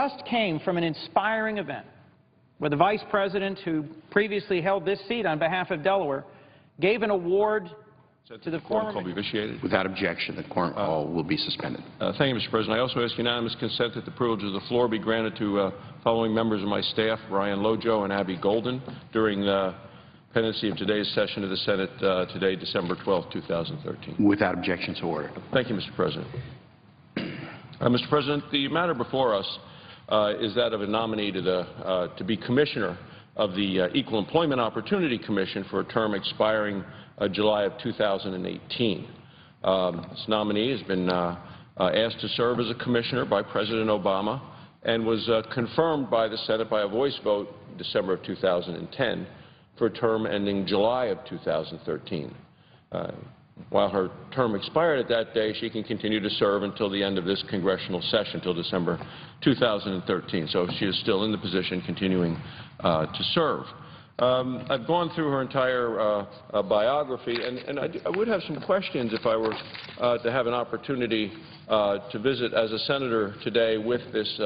just came from an inspiring event where the Vice President, who previously held this seat on behalf of Delaware, gave an award to the former... Call be vitiated. Without objection, the quorum call will be suspended. Thank you, Mr. President. I also ask unanimous consent that the privilege of the floor be granted to following members of my staff, Ryan Lojo and Abby Golden, during the pendency of today's session of the Senate today, December 12, 2013. Without objection, so ordered. Thank you, Mr. President. Mr. President, the matter before us is that of a nominee to be Commissioner of the Equal Employment Opportunity Commission for a term expiring July of 2018. This nominee has been asked to serve as a commissioner by President Obama and was confirmed by the Senate by a voice vote in December of 2010 for a term ending July of 2013. While her term expired at that day, she can continue to serve until the end of this congressional session, until December 2013. So she is still in the position, continuing to serve. I've gone through her entire biography, and I would have some questions if I were to have an opportunity to visit as a senator today with this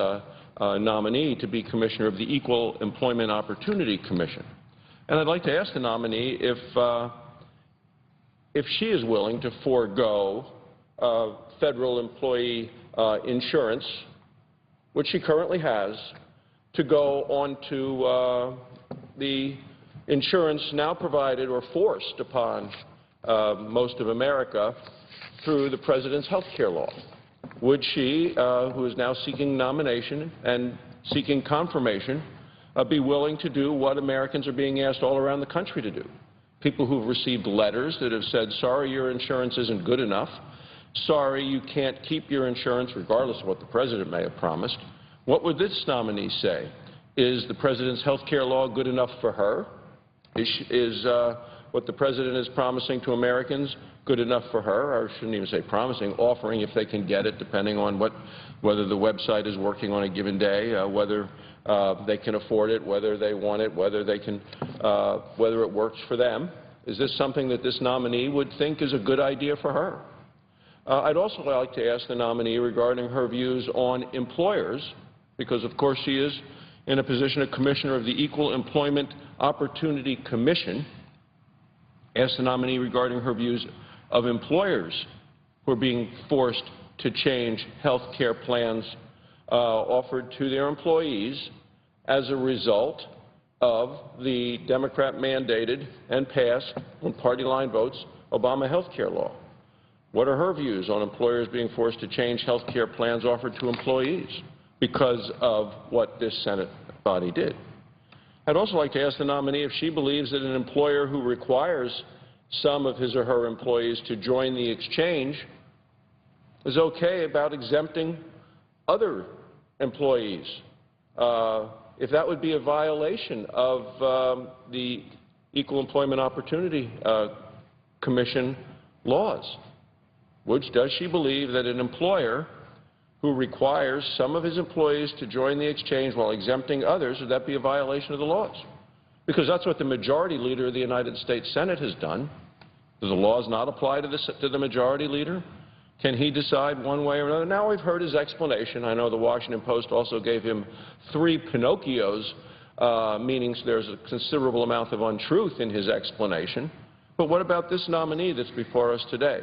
nominee to be Commissioner of the Equal Employment Opportunity Commission. And I'd like to ask the nominee if she is willing to forego federal employee insurance, which she currently has, to go on to the insurance now provided or forced upon most of America through the President's health care law. Would she, who is now seeking nomination and seeking confirmation, be willing to do what Americans are being asked all around the country to do? People who've received letters that have said, sorry, your insurance isn't good enough, sorry, you can't keep your insurance regardless of what the President may have promised. What would this nominee say? Is the President's health care law good enough for her? Is what the President is promising to Americans good enough for her? Or I shouldn't even say promising, offering if they can get it, depending on whether the website is working on a given day, whether they can afford it, whether they want it, whether it works for them. Is this something that this nominee would think is a good idea for her? I'd also like to ask the nominee regarding her views on employers, because of course she is in a position of Commissioner of the Equal Employment Opportunity Commission. Ask the nominee regarding her views of employers who are being forced to change health care plans offered to their employees as a result of the Democrat-mandated and passed on party line votes Obama health care law. What are her views on employers being forced to change health care plans offered to employees because of what this Senate body did? I'd also like to ask the nominee if she believes that an employer who requires some of his or her employees to join the exchange is okay about exempting other employees, if that would be a violation of the Equal Employment Opportunity Commission laws. Does she believe that an employer who requires some of his employees to join the exchange while exempting others, would that be a violation of the laws? Because that's what the Majority Leader of the United States Senate has done. Do the laws not apply to the Majority Leader? Can he decide one way or another? Now we've heard his explanation. I know the Washington Post also gave him 3 Pinocchios, meaning there's a considerable amount of untruth in his explanation. But what about this nominee that's before us today?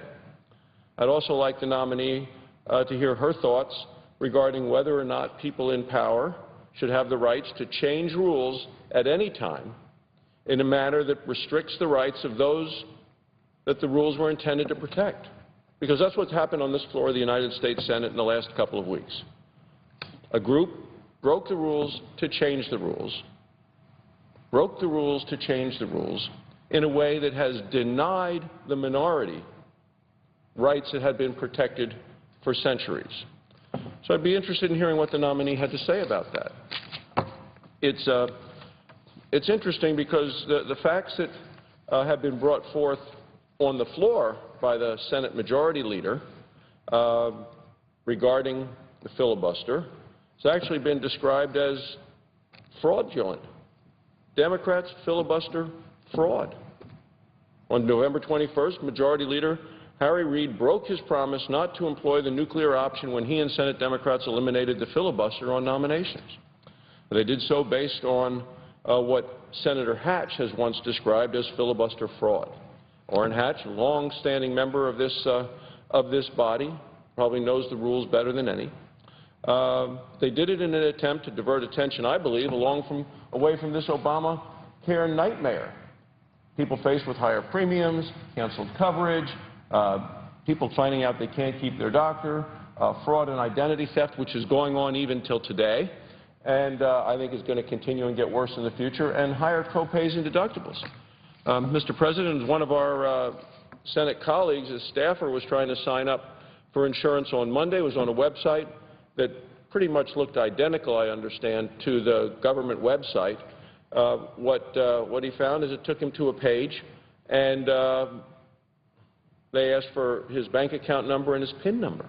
I'd also like the nominee to hear her thoughts regarding whether or not people in power should have the rights to change rules at any time in a manner that restricts the rights of those that the rules were intended to protect. Because that's what's happened on this floor of the United States Senate in the last couple of weeks. A group broke the rules to change the rules, broke the rules to change the rules in a way that has denied the minority rights that had been protected for centuries. So I'd be interested in hearing what the nominee had to say about that. It's interesting because the facts that have been brought forth on the floor by the Senate Majority Leader regarding the filibuster has actually been described as fraudulent. Democrats filibuster fraud. On November 21st, Majority Leader Harry Reid broke his promise not to employ the nuclear option when he and Senate Democrats eliminated the filibuster on nominations. They did so based on what Senator Hatch has once described as filibuster fraud. Orrin Hatch, a long-standing member of this body, probably knows the rules better than any. They did it in an attempt to divert attention, I believe, away from this Obamacare nightmare. People faced with higher premiums, canceled coverage, people finding out they can't keep their doctor, fraud and identity theft, which is going on even till today, and I think is going to continue and get worse in the future, and higher co-pays and deductibles. Mr. President, one of our Senate colleagues, a staffer, was trying to sign up for insurance on Monday, was on a website that pretty much looked identical, I understand, to the government website. What he found is it took him to a page, and they asked for his bank account number and his PIN number.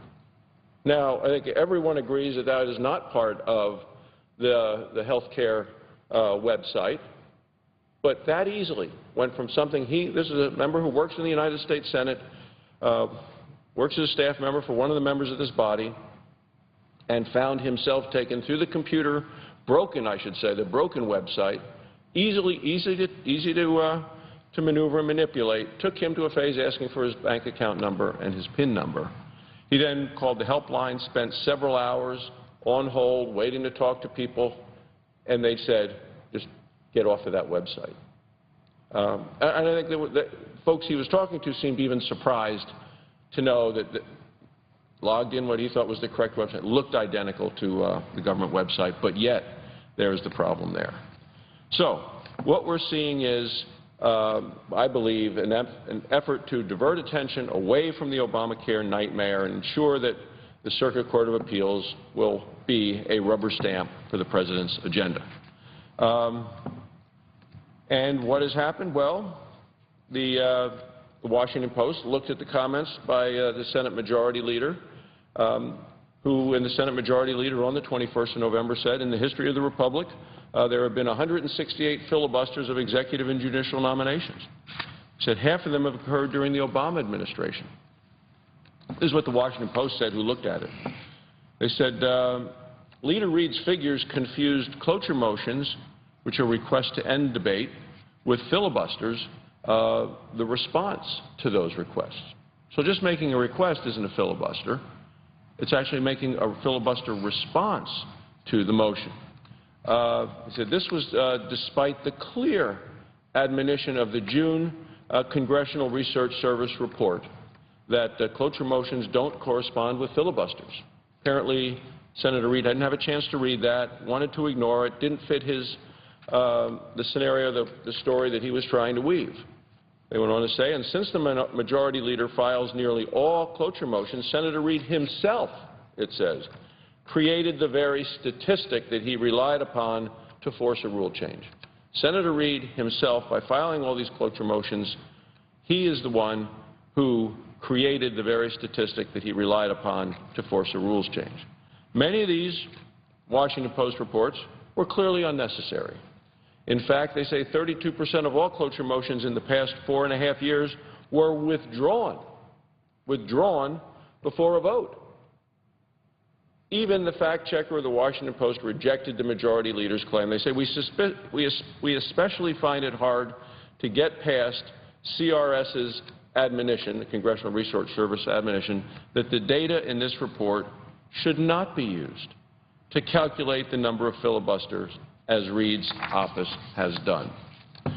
Now, I think everyone agrees that that is not part of the health care website, but that easily went from something this is a member who works in the United States Senate, works as a staff member for one of the members of this body, and found himself taken through the computer, the broken website, easy to maneuver and manipulate, took him to a phase asking for his bank account number and his PIN number. He then called the helpline, spent several hours on hold, waiting to talk to people, and they said, just get off of that website. And I think the folks he was talking to seemed even surprised to know that logged in what he thought was the correct website, looked identical to the government website, but yet there's the problem there. So what we're seeing is, I believe, an effort to divert attention away from the Obamacare nightmare and ensure that the Circuit Court of Appeals will be a rubber stamp for the President's agenda. And what has happened? Well, the Washington Post looked at the comments by the Senate Majority Leader, who, in the Senate Majority Leader on the 21st of November said, in the history of the Republic, there have been 168 filibusters of executive and judicial nominations. He said half of them have occurred during the Obama administration. This is what the Washington Post said, who looked at it. They said, Leader Reid's figures confused cloture motions, which are requests to end debate, with filibusters, the response to those requests. So just making a request isn't a filibuster. It's actually making a filibuster response to the motion. He said this was despite the clear admonition of the June Congressional Research Service report that cloture motions don't correspond with filibusters. Apparently, Senator Reid didn't have a chance to read that, wanted to ignore it, didn't fit the scenario, the story that he was trying to weave. They went on to say, and since the Majority Leader files nearly all cloture motions, Senator Reid himself, it says, created the very statistic that he relied upon to force a rule change. Senator Reid himself, by filing all these cloture motions, he is the one who created the very statistic that he relied upon to force a rules change. Many of these Washington Post reports were clearly unnecessary. In fact, they say 32% of all cloture motions in the past 4.5 years were withdrawn before a vote. Even the fact checker of the Washington Post rejected the Majority Leader's claim. They say, we especially find it hard to get past CRS's admonition, the Congressional Research Service admonition, that the data in this report should not be used to calculate the number of filibusters as Reid's office has done.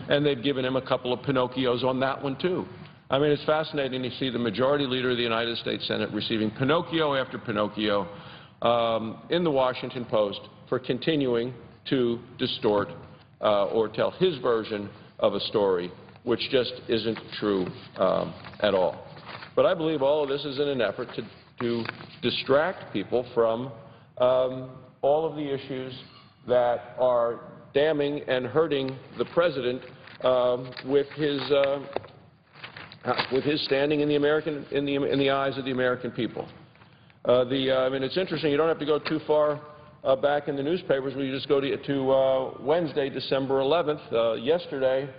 And they've given him a couple of Pinocchios on that one, too. I mean, it's fascinating to see the Majority Leader of the United States Senate receiving Pinocchio after Pinocchio in the Washington Post for continuing to distort or tell his version of a story which just isn't true at all. But I believe all of this is in an effort to distract people from all of the issues that are damning and hurting the President with his standing in the eyes of the American people. I mean, it's interesting. You don't have to go too far back in the newspapers. We just go to Wednesday, December 11th. Yesterday,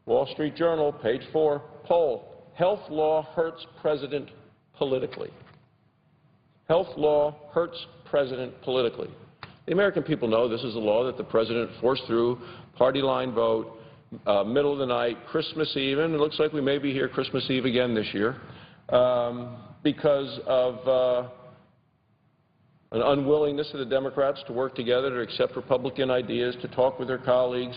Wall Street Journal, page 4, poll. health law hurts president politically. Health law hurts president politically. The American people know this is a law that the president forced through, party line vote, middle of the night, Christmas Eve, and it looks like we may be here Christmas Eve again this year because of an unwillingness of the Democrats to work together, to accept Republican ideas, to talk with their colleagues.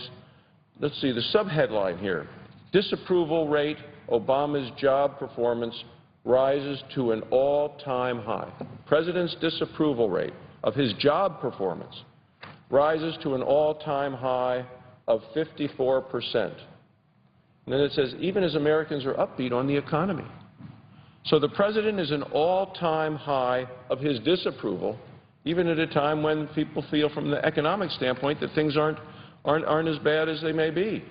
Let's see, the subheadline here, disapproval rate, Obama's job performance rises to an all-time high. President's disapproval rate of his job performance rises to an all-time high of 54%. And then it says, even as Americans are upbeat on the economy. So the president is an all-time high of his disapproval, even at a time when people feel from the economic standpoint that things aren't as bad as they may be.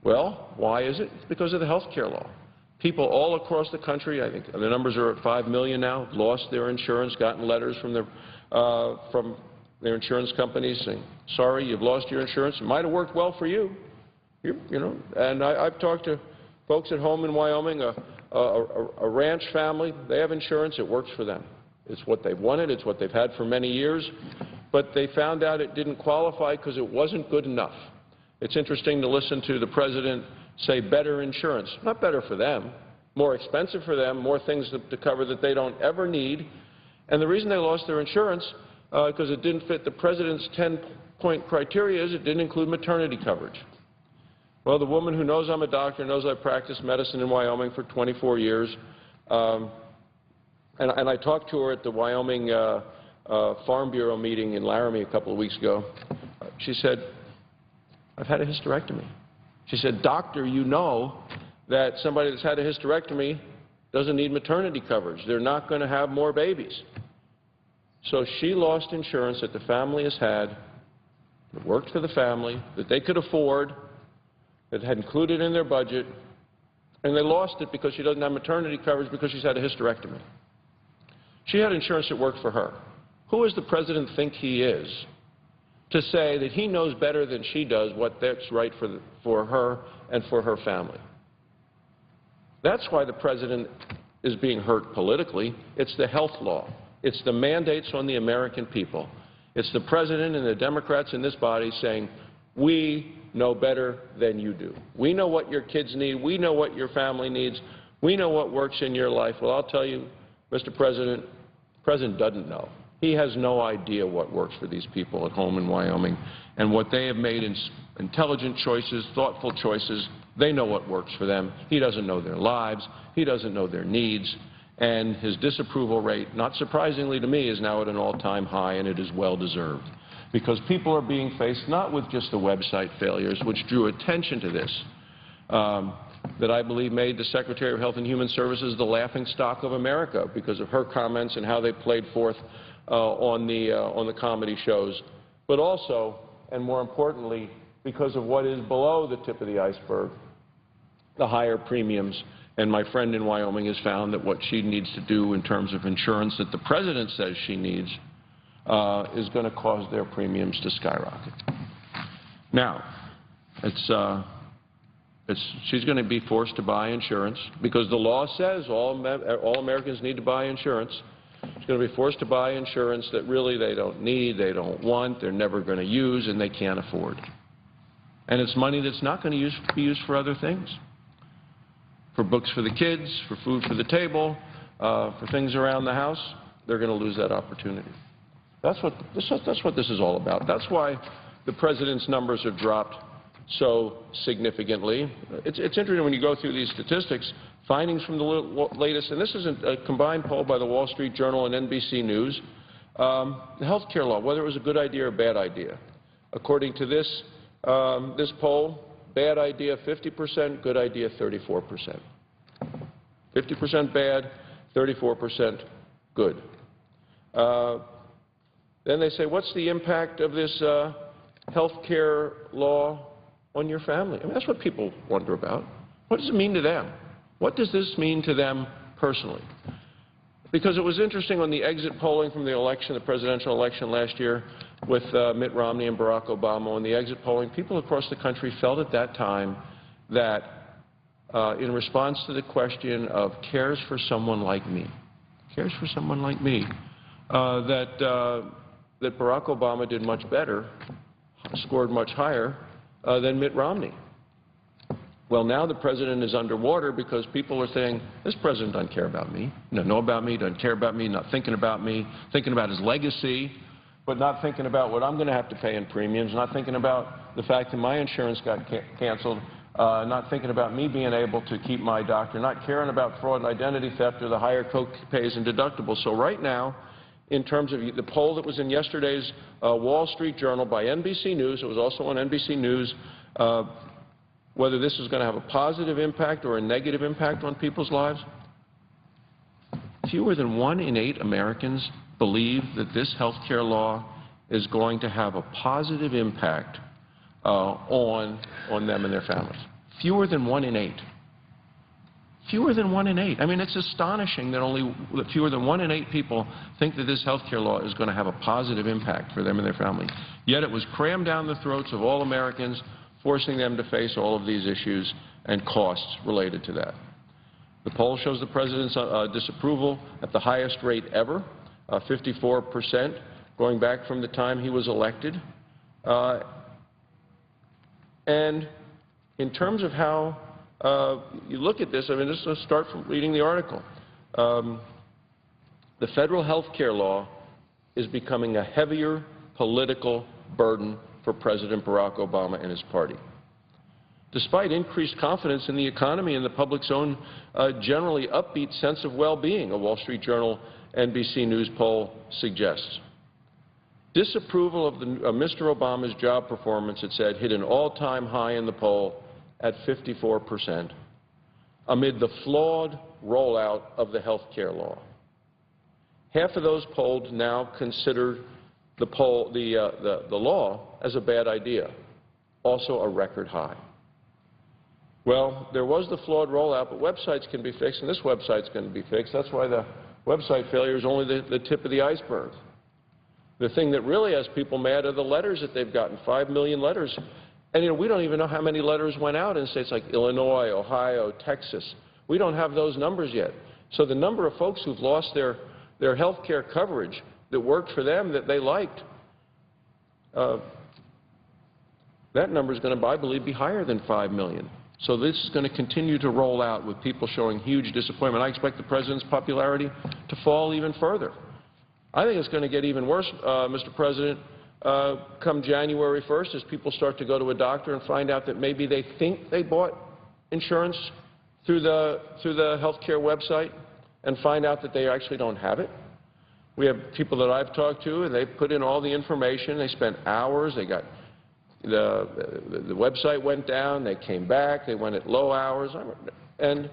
Well, why is it? It's because of the health care law. People all across the country, I think the numbers are at 5 million now, lost their insurance, gotten letters from their insurance companies saying, sorry, you've lost your insurance. It might have worked well for you, you know. And I've talked to folks at home in Wyoming, a ranch family. They have insurance. It works for them. It's what they've wanted. It's what they've had for many years. But they found out it didn't qualify because it wasn't good enough. It's interesting to listen to the president say better insurance. Not better for them, more expensive for them, more things to cover that they don't ever need. And the reason they lost their insurance, because it didn't fit the president's 10-point criteria, is it didn't include maternity coverage. Well, the woman who knows I'm a doctor, knows I've practiced medicine in Wyoming for 24 years, and I talked to her at the Wyoming Farm Bureau meeting in Laramie a couple of weeks ago. She said, I've had a hysterectomy. She said, doctor, you know that somebody that's had a hysterectomy doesn't need maternity coverage. They're not going to have more babies. So she lost insurance that the family has had, that worked for the family, that they could afford, that had included in their budget, and they lost it because she doesn't have maternity coverage because she's had a hysterectomy. She had insurance that worked for her. Who does the president think he is to say that he knows better than she does what that's right for her and for her family? That's why the president is being hurt politically. It's the health law. It's the mandates on the American people. It's the president and the Democrats in this body saying, we know better than you do. We know what your kids need. We know what your family needs. We know what works in your life. Well, I'll tell you, Mr. President, the president doesn't know. He has no idea what works for these people at home in Wyoming, and what they have made intelligent choices, thoughtful choices. They know what works for them. He doesn't know their lives. He doesn't know their needs. And his disapproval rate, not surprisingly to me, is now at an all-time high, and it is well-deserved. Because people are being faced not with just the website failures, which drew attention to this, that I believe made the Secretary of Health and Human Services the laughingstock of America because of her comments and how they played forth on the comedy shows, but also, and more importantly, because of what is below the tip of the iceberg, the higher premiums. And my friend in Wyoming has found that what she needs to do in terms of insurance that the president says she needs is going to cause their premiums to skyrocket. Now, she's going to be forced to buy insurance because the law says all Americans need to buy insurance. She's going to be forced to buy insurance that really they don't need, they don't want, they're never going to use, and they can't afford. And it's money that's not going to be used for other things. For books for the kids, for food for the table, for things around the house, they're going to lose that opportunity. That's what this is all about. That's why the president's numbers have dropped so significantly. It's interesting when you go through these statistics, findings from the latest, and this is a combined poll by the Wall Street Journal and NBC News, the health care law, whether it was a good idea or a bad idea. According to this poll, bad idea 50%, good idea 34%. 50% bad, 34% good. Then they say, what's the impact of this health care law on your family? I mean, that's what people wonder about. What does it mean to them? What does this mean to them personally? Because it was interesting on the exit polling from the election, the presidential election last year with Mitt Romney and Barack Obama, on the exit polling, people across the country felt at that time that in response to the question of cares for someone like me, that Barack Obama did much better, scored much higher than Mitt Romney. Well, now the president is underwater because people are saying, this president doesn't care about me, doesn't know about me, doesn't care about me, not thinking about me, thinking about his legacy, but not thinking about what I'm going to have to pay in premiums, not thinking about the fact that my insurance got canceled, not thinking about me being able to keep my doctor, not caring about fraud and identity theft or the higher co-pays and deductibles. So right now, in terms of the poll that was in yesterday's Wall Street Journal by NBC News, it was also on NBC News, whether this is going to have a positive impact or a negative impact on people's lives, fewer than 1 in 8 Americans believe that this health care law is going to have a positive impact on them and their families. Fewer than 1 in 8. Fewer than 1 in 8. I mean, it's astonishing that fewer than 1 in 8 people think that this health care law is going to have a positive impact for them and their family. Yet it was crammed down the throats of all Americans, forcing them to face all of these issues and costs related to that. The poll shows the president's disapproval at the highest rate ever, 54%, going back from the time he was elected. And in terms of how you look at this, I mean, let's start from reading the article. The federal health care law is becoming a heavier political burden for President Barack Obama and his party. Despite increased confidence in the economy and the public's own generally upbeat sense of well-being, a Wall Street Journal NBC News poll suggests. Disapproval of Mr. Obama's job performance, it said, hit an all-time high in the poll at 54%, amid the flawed rollout of the health care law. Half of those polled now consider the law as a bad idea, also a record high. Well, there was the flawed rollout, but websites can be fixed, and this website's going to be fixed. That's why the website failure is only the tip of the iceberg. The thing that really has people mad are the letters that they've gotten, 5 million letters. And, we don't even know how many letters went out in states like Illinois, Ohio, Texas. We don't have those numbers yet. So the number of folks who've lost their health care coverage that worked for them, that they liked, that number is going to, I believe, be higher than 5 million. So this is going to continue to roll out with people showing huge disappointment. I expect the president's popularity to fall even further. I think it's going to get even worse, Mr. President, come January 1st as people start to go to a doctor and find out that maybe they think they bought insurance through the health care website and find out that they actually don't have it. We have people that I've talked to, and they put in all the information. They spent hours. They got the website went down. They came back. They went at low hours, and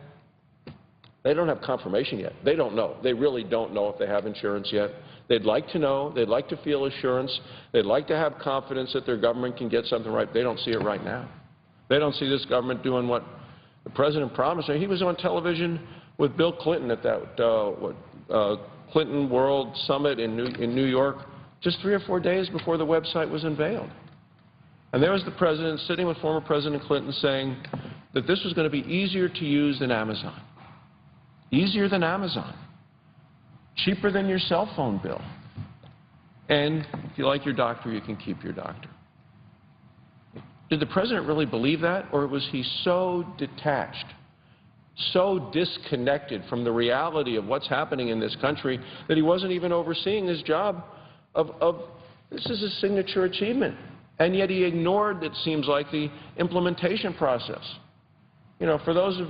they don't have confirmation yet. They don't know. They really don't know if they have insurance yet. They'd like to know. They'd like to feel assurance. They'd like to have confidence that their government can get something right. They don't see it right now. They don't see this government doing what the president promised. He was on television with Bill Clinton at that Clinton World Summit in New York just 3 or 4 days before the website was unveiled. And there was the president sitting with former President Clinton saying that this was going to be easier to use than Amazon. Easier than Amazon. Cheaper than your cell phone bill. And if you like your doctor, you can keep your doctor. Did the president really believe that, or was he so detached, so disconnected from the reality of what's happening in this country that he wasn't even overseeing his job of this is a signature achievement? And yet he ignored, it seems like, the implementation process. For those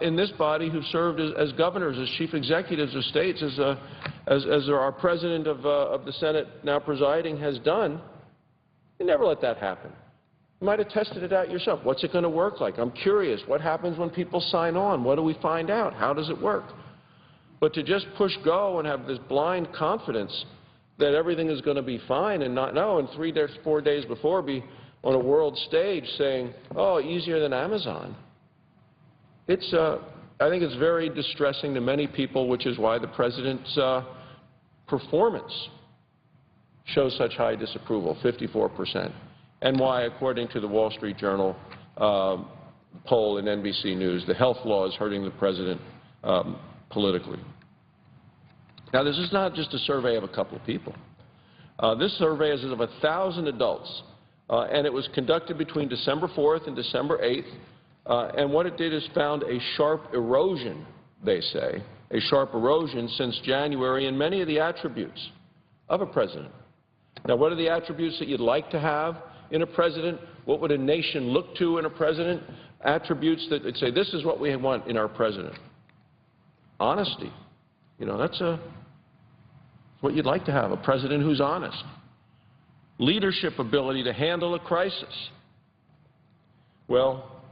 in this body who've served as governors, as chief executives of states, as our president of the Senate now presiding has done, you never let that happen. You might have tested it out yourself. What's it going to work like? I'm curious. What happens when people sign on? What do we find out? How does it work? But to just push go and have this blind confidence that everything is going to be fine and not know, and 3 days, 4 days before be on a world stage saying, oh, easier than Amazon. I think it's very distressing to many people, which is why the president's performance shows such high disapproval, 54%, and why, according to the Wall Street Journal, poll in NBC News, the health law is hurting the president politically. Now, this is not just a survey of a couple of people. This survey is of 1,000 adults, and it was conducted between December 4th and December 8th, and what it did is found a sharp erosion, they say, a sharp erosion since January in many of the attributes of a president. Now, what are the attributes that you'd like to have in a president? What would a nation look to in a president? Attributes that would say, this is what we want in our president. Honesty. You know, that's what you'd like to have, a president who's honest. Leadership ability to handle a crisis. Well,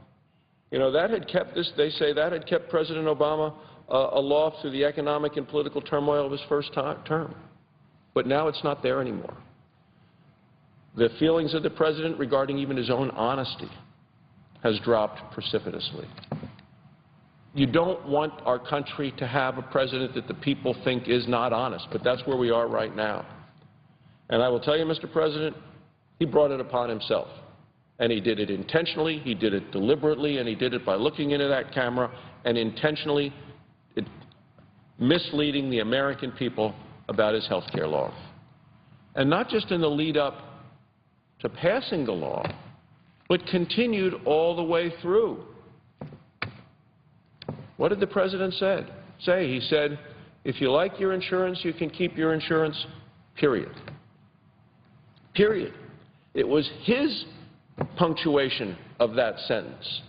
you know, that had kept this, they say that had kept President Obama aloft through the economic and political turmoil of his first term. But now it's not there anymore. The feelings of the president regarding even his own honesty has dropped precipitously. You don't want our country to have a president that the people think is not honest, but that's where we are right now. And I will tell you, Mr. President, he brought it upon himself. And he did it intentionally, he did it deliberately, and he did it by looking into that camera and intentionally misleading the American people about his health care law. And not just in the lead up to passing the law, but continued all the way through. What did the president say? He said, if you like your insurance, you can keep your insurance, period. Period. It was his punctuation of that sentence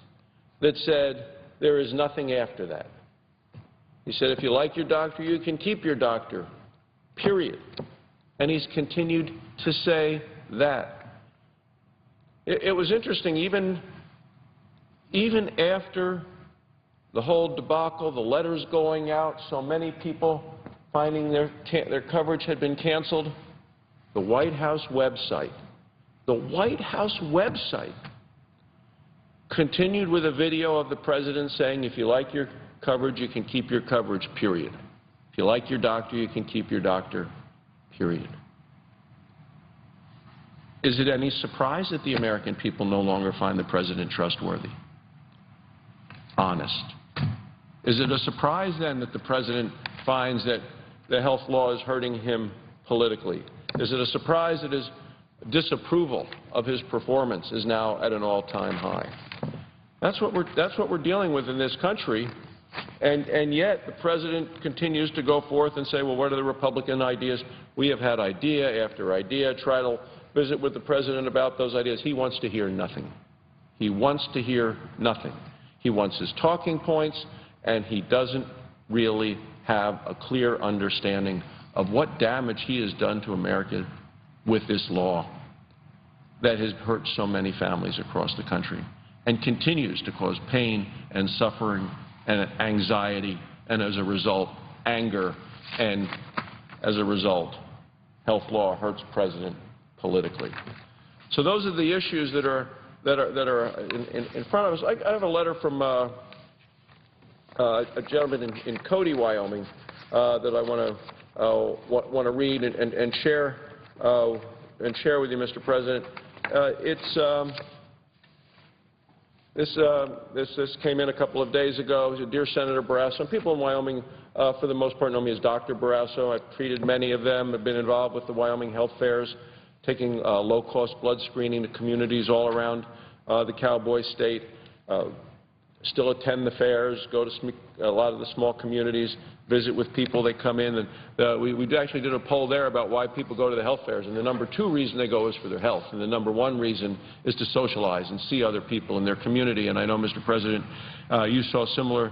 that said there is nothing after that. He said, if you like your doctor, you can keep your doctor, period. And he's continued to say that. It was interesting, even after the whole debacle, the letters going out, so many people finding their coverage had been canceled, the White House website continued with a video of the president saying, if you like your coverage, you can keep your coverage, period. If you like your doctor, you can keep your doctor, period. Is it any surprise that the American people no longer find the president trustworthy? Honest. Is it a surprise then that the president finds that the health law is hurting him politically? Is it a surprise that his disapproval of his performance is now at an all-time high? That's what we're dealing with in this country, and yet the president continues to go forth and say, well, what are the Republican ideas? We have had idea after idea, try to visit with the president about those ideas. He wants to hear nothing. He wants to hear nothing. He wants his talking points, and he doesn't really have a clear understanding of what damage he has done to America with this law that has hurt so many families across the country and continues to cause pain and suffering and anxiety and, as a result, anger, and as a result, health law hurts president politically. So those are the issues that are in front of us. I have a letter from a gentleman in Cody, Wyoming, that I want to read and share with you, Mr. President. This came in a couple of days ago. Dear Senator Barrasso, people in Wyoming, for the most part, know me as Dr. Barrasso. I've treated many of them. I've been involved with the Wyoming health fairs, taking low-cost blood screening to communities all around the Cowboy State. Still attend the fairs, go to a lot of the small communities, visit with people. They come in, and we actually did a poll there about why people go to the health fairs, and the number 2 reason they go is for their health, and the number 1 reason is to socialize and see other people in their community. And I know, Mr. President, you saw similar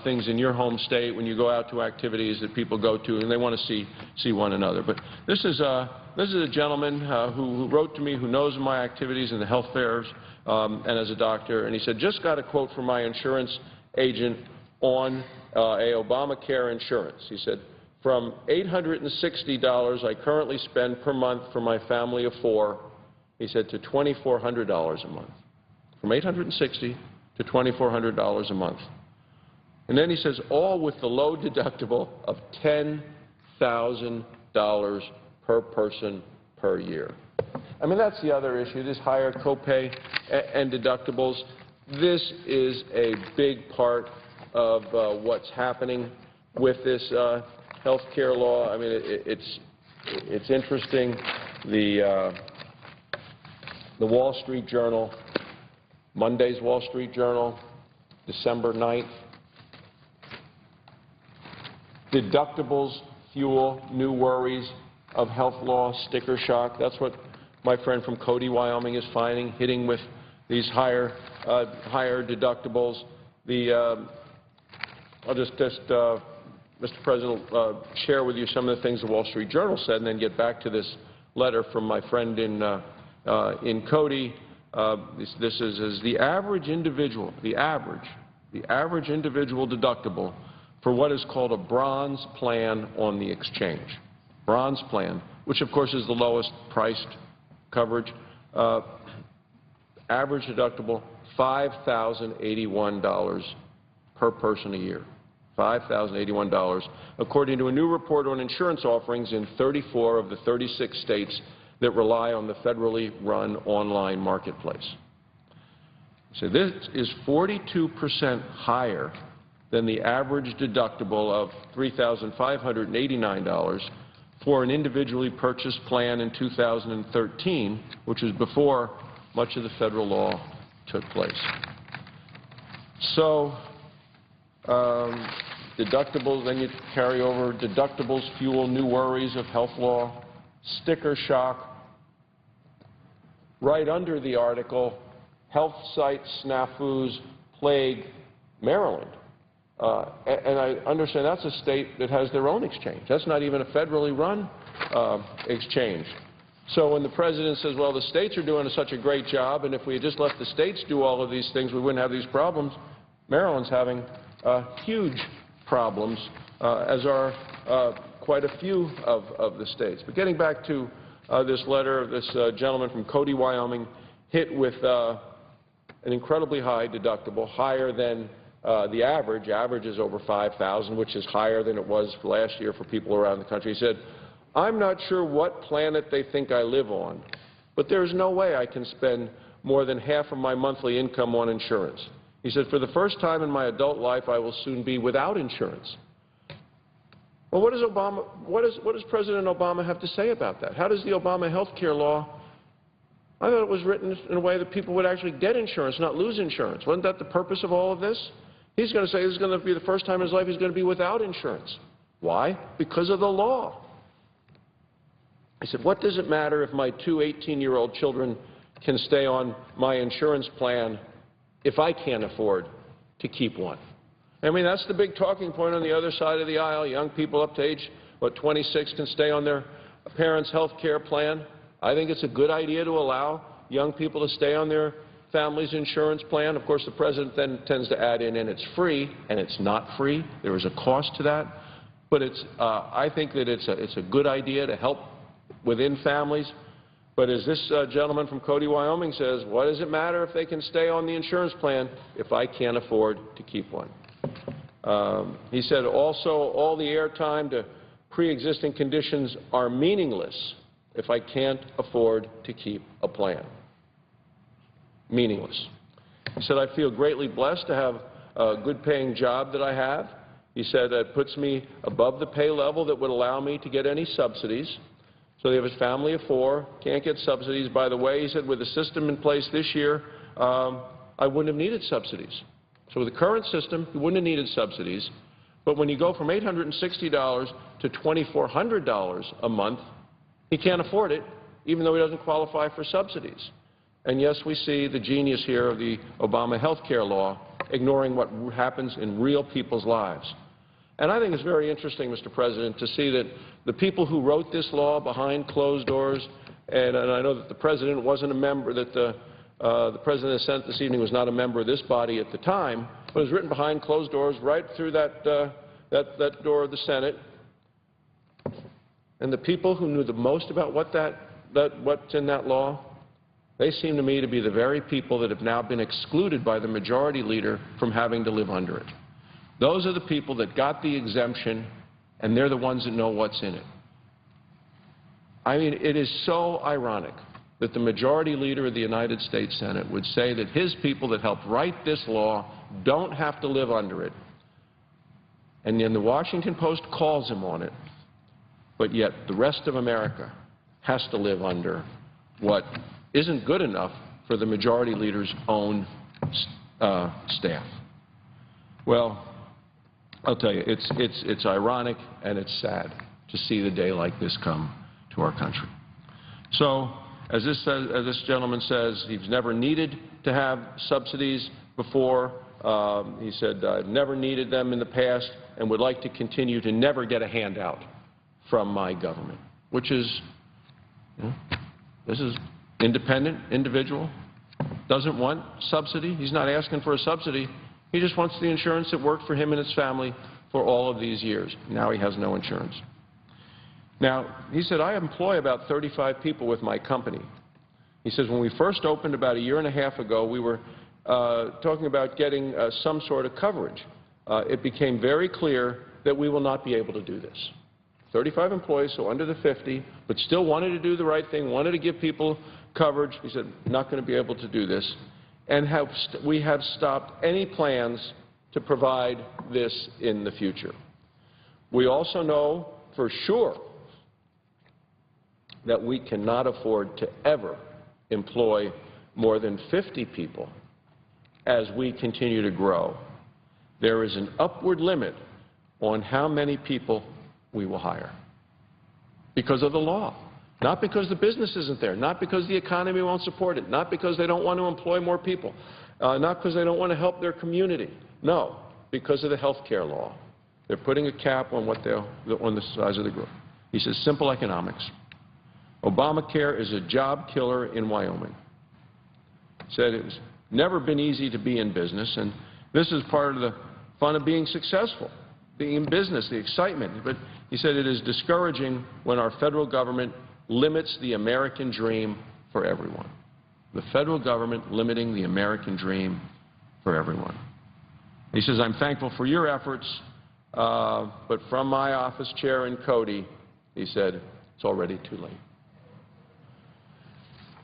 things in your home state when you go out to activities that people go to, and they want to see one another. But this is a gentleman who wrote to me, who knows of my activities in the health fairs and as a doctor, and he said, just got a quote from my insurance agent on a Obamacare insurance. He said, from $860 I currently spend per month for my family of 4, he said, to $2,400 a month. From $860 to $2,400 a month. And then he says, all with the low deductible of $10,000 per person per year. I mean, that's the other issue, this higher copay and deductibles. this is a big part of what's happening with this health care law. I mean, it's interesting. The Wall Street Journal, Monday's Wall Street Journal, December 9th. Deductibles fuel new worries of health law, sticker shock. That's what my friend from Cody, Wyoming is finding, hitting with these higher deductibles. I'll just Mr. President, share with you some of the things the Wall Street Journal said and then get back to this letter from my friend in Cody. This is the average individual, the average individual deductible for what is called a bronze plan on the exchange. Bronze plan, which of course is the lowest priced coverage. Average deductible, $5,081 per person a year. $5,081, according to a new report on insurance offerings in 34 of the 36 states that rely on the federally run online marketplace. So this is 42% higher than the average deductible of $3,589 for an individually purchased plan in 2013, which was before much of the federal law took place. So deductibles, then you carry over, deductibles fuel new worries of health law, sticker shock. Right under the article, health site snafus plague Maryland. And I understand that's a state that has their own exchange. That's not even a federally run exchange. So when the President says, well, the states are doing such a great job, and if we had just let the states do all of these things, we wouldn't have these problems, Maryland's having huge problems, as are quite a few of the states. But getting back to this letter of this gentleman from Cody, Wyoming, hit with an incredibly high deductible, higher than the average. Average is over $5,000, which is higher than it was last year for people around the country. He said, I'm not sure what planet they think I live on, but there's no way I can spend more than half of my monthly income on insurance. He said, for the first time in my adult life, I will soon be without insurance. Well, what does President Obama have to say about that? How does the Obama health care law, I thought it was written in a way that people would actually get insurance, not lose insurance. Wasn't that the purpose of all of this? He's going to say this is going to be the first time in his life he's going to be without insurance. Why? Because of the law. He said, what does it matter if my two 18-year-old children can stay on my insurance plan if I can't afford to keep one? I mean, that's the big talking point on the other side of the aisle. Young people up to age, 26 can stay on their parents' health care plan. I think it's a good idea to allow young people to stay on their family's insurance plan. Of course, the President then tends to add in, and it's free, and it's not free. There is a cost to that. But I think that it's a good idea to help within families. But as this gentleman from Cody, Wyoming says, what does it matter if they can stay on the insurance plan if I can't afford to keep one? He said also all the airtime to pre-existing conditions are meaningless if I can't afford to keep a plan. Meaningless. He said, I feel greatly blessed to have a good-paying job that I have. He said it puts me above the pay level that would allow me to get any subsidies. So they have a family of four, can't get subsidies. By the way, he said, with the system in place this year, I wouldn't have needed subsidies. So with the current system, he wouldn't have needed subsidies. But when you go from $860 to $2,400 a month, he can't afford it, even though he doesn't qualify for subsidies. And yes, we see the genius here of the Obama health care law, ignoring what happens in real people's lives. And I think it's very interesting, Mr. President, to see that the people who wrote this law behind closed doors, and I know that the President wasn't a member, that the President of the Senate this evening was not a member of this body at the time, but it was written behind closed doors right through that door of the Senate. And the people who knew the most about what's in that law, they seem to me to be the very people that have now been excluded by the majority leader from having to live under it. Those are the people that got the exemption, and they're the ones that know what's in it. I mean, it is so ironic that the majority leader of the United States Senate would say that his people that helped write this law don't have to live under it. And then the Washington Post calls him on it, but yet the rest of America has to live under what isn't good enough for the majority leader's own staff. Well, I'll tell you, it's ironic and it's sad to see the day like this come to our country. So, as this gentleman says, he's never needed to have subsidies before. He said, I've never needed them in the past and would like to continue to never get a handout from my government, which is, this is independent, individual, doesn't want subsidy. He's not asking for a subsidy. He just wants the insurance that worked for him and his family for all of these years. Now he has no insurance. Now, he said, I employ about 35 people with my company. He says, when we first opened about a year and a half ago, we were talking about getting some sort of coverage. It became very clear that we will not be able to do this. 35 employees, so under the 50, but still wanted to do the right thing, wanted to give people coverage. He said, not going to be able to do this. And we have stopped any plans to provide this in the future. We also know for sure that we cannot afford to ever employ more than 50 people as we continue to grow. There is an upward limit on how many people we will hire because of the law, not because the business isn't there, not because the economy won't support it, not because they don't want to employ more people, not because they don't want to help their community. No, because of the health care law. They're putting a cap on on the size of the group. He says, simple economics. Obamacare is a job killer in Wyoming. Said it's never been easy to be in business, and this is part of the fun of being successful, being in business, the excitement. But he said it is discouraging when our federal government limits the American dream for everyone. The federal government limiting the American dream for everyone. He says, I'm thankful for your efforts, but from my office chair in Cody, he said, it's already too late.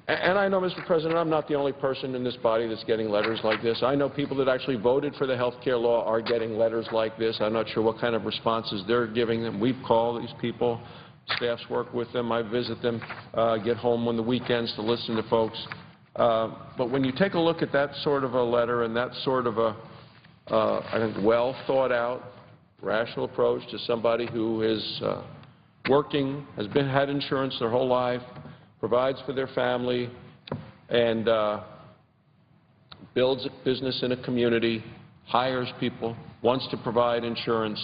And I know, Mr. President, I'm not the only person in this body that's getting letters like this. I know people that actually voted for the health care law are getting letters like this. I'm not sure what kind of responses they're giving them. We've called these people. Staffs work with them. I visit them, get home on the weekends to listen to folks. But when you take a look at that sort of a letter and that sort of a, I think, well thought out, rational approach to somebody who is working, has had insurance their whole life, provides for their family, and builds a business in a community, hires people, wants to provide insurance,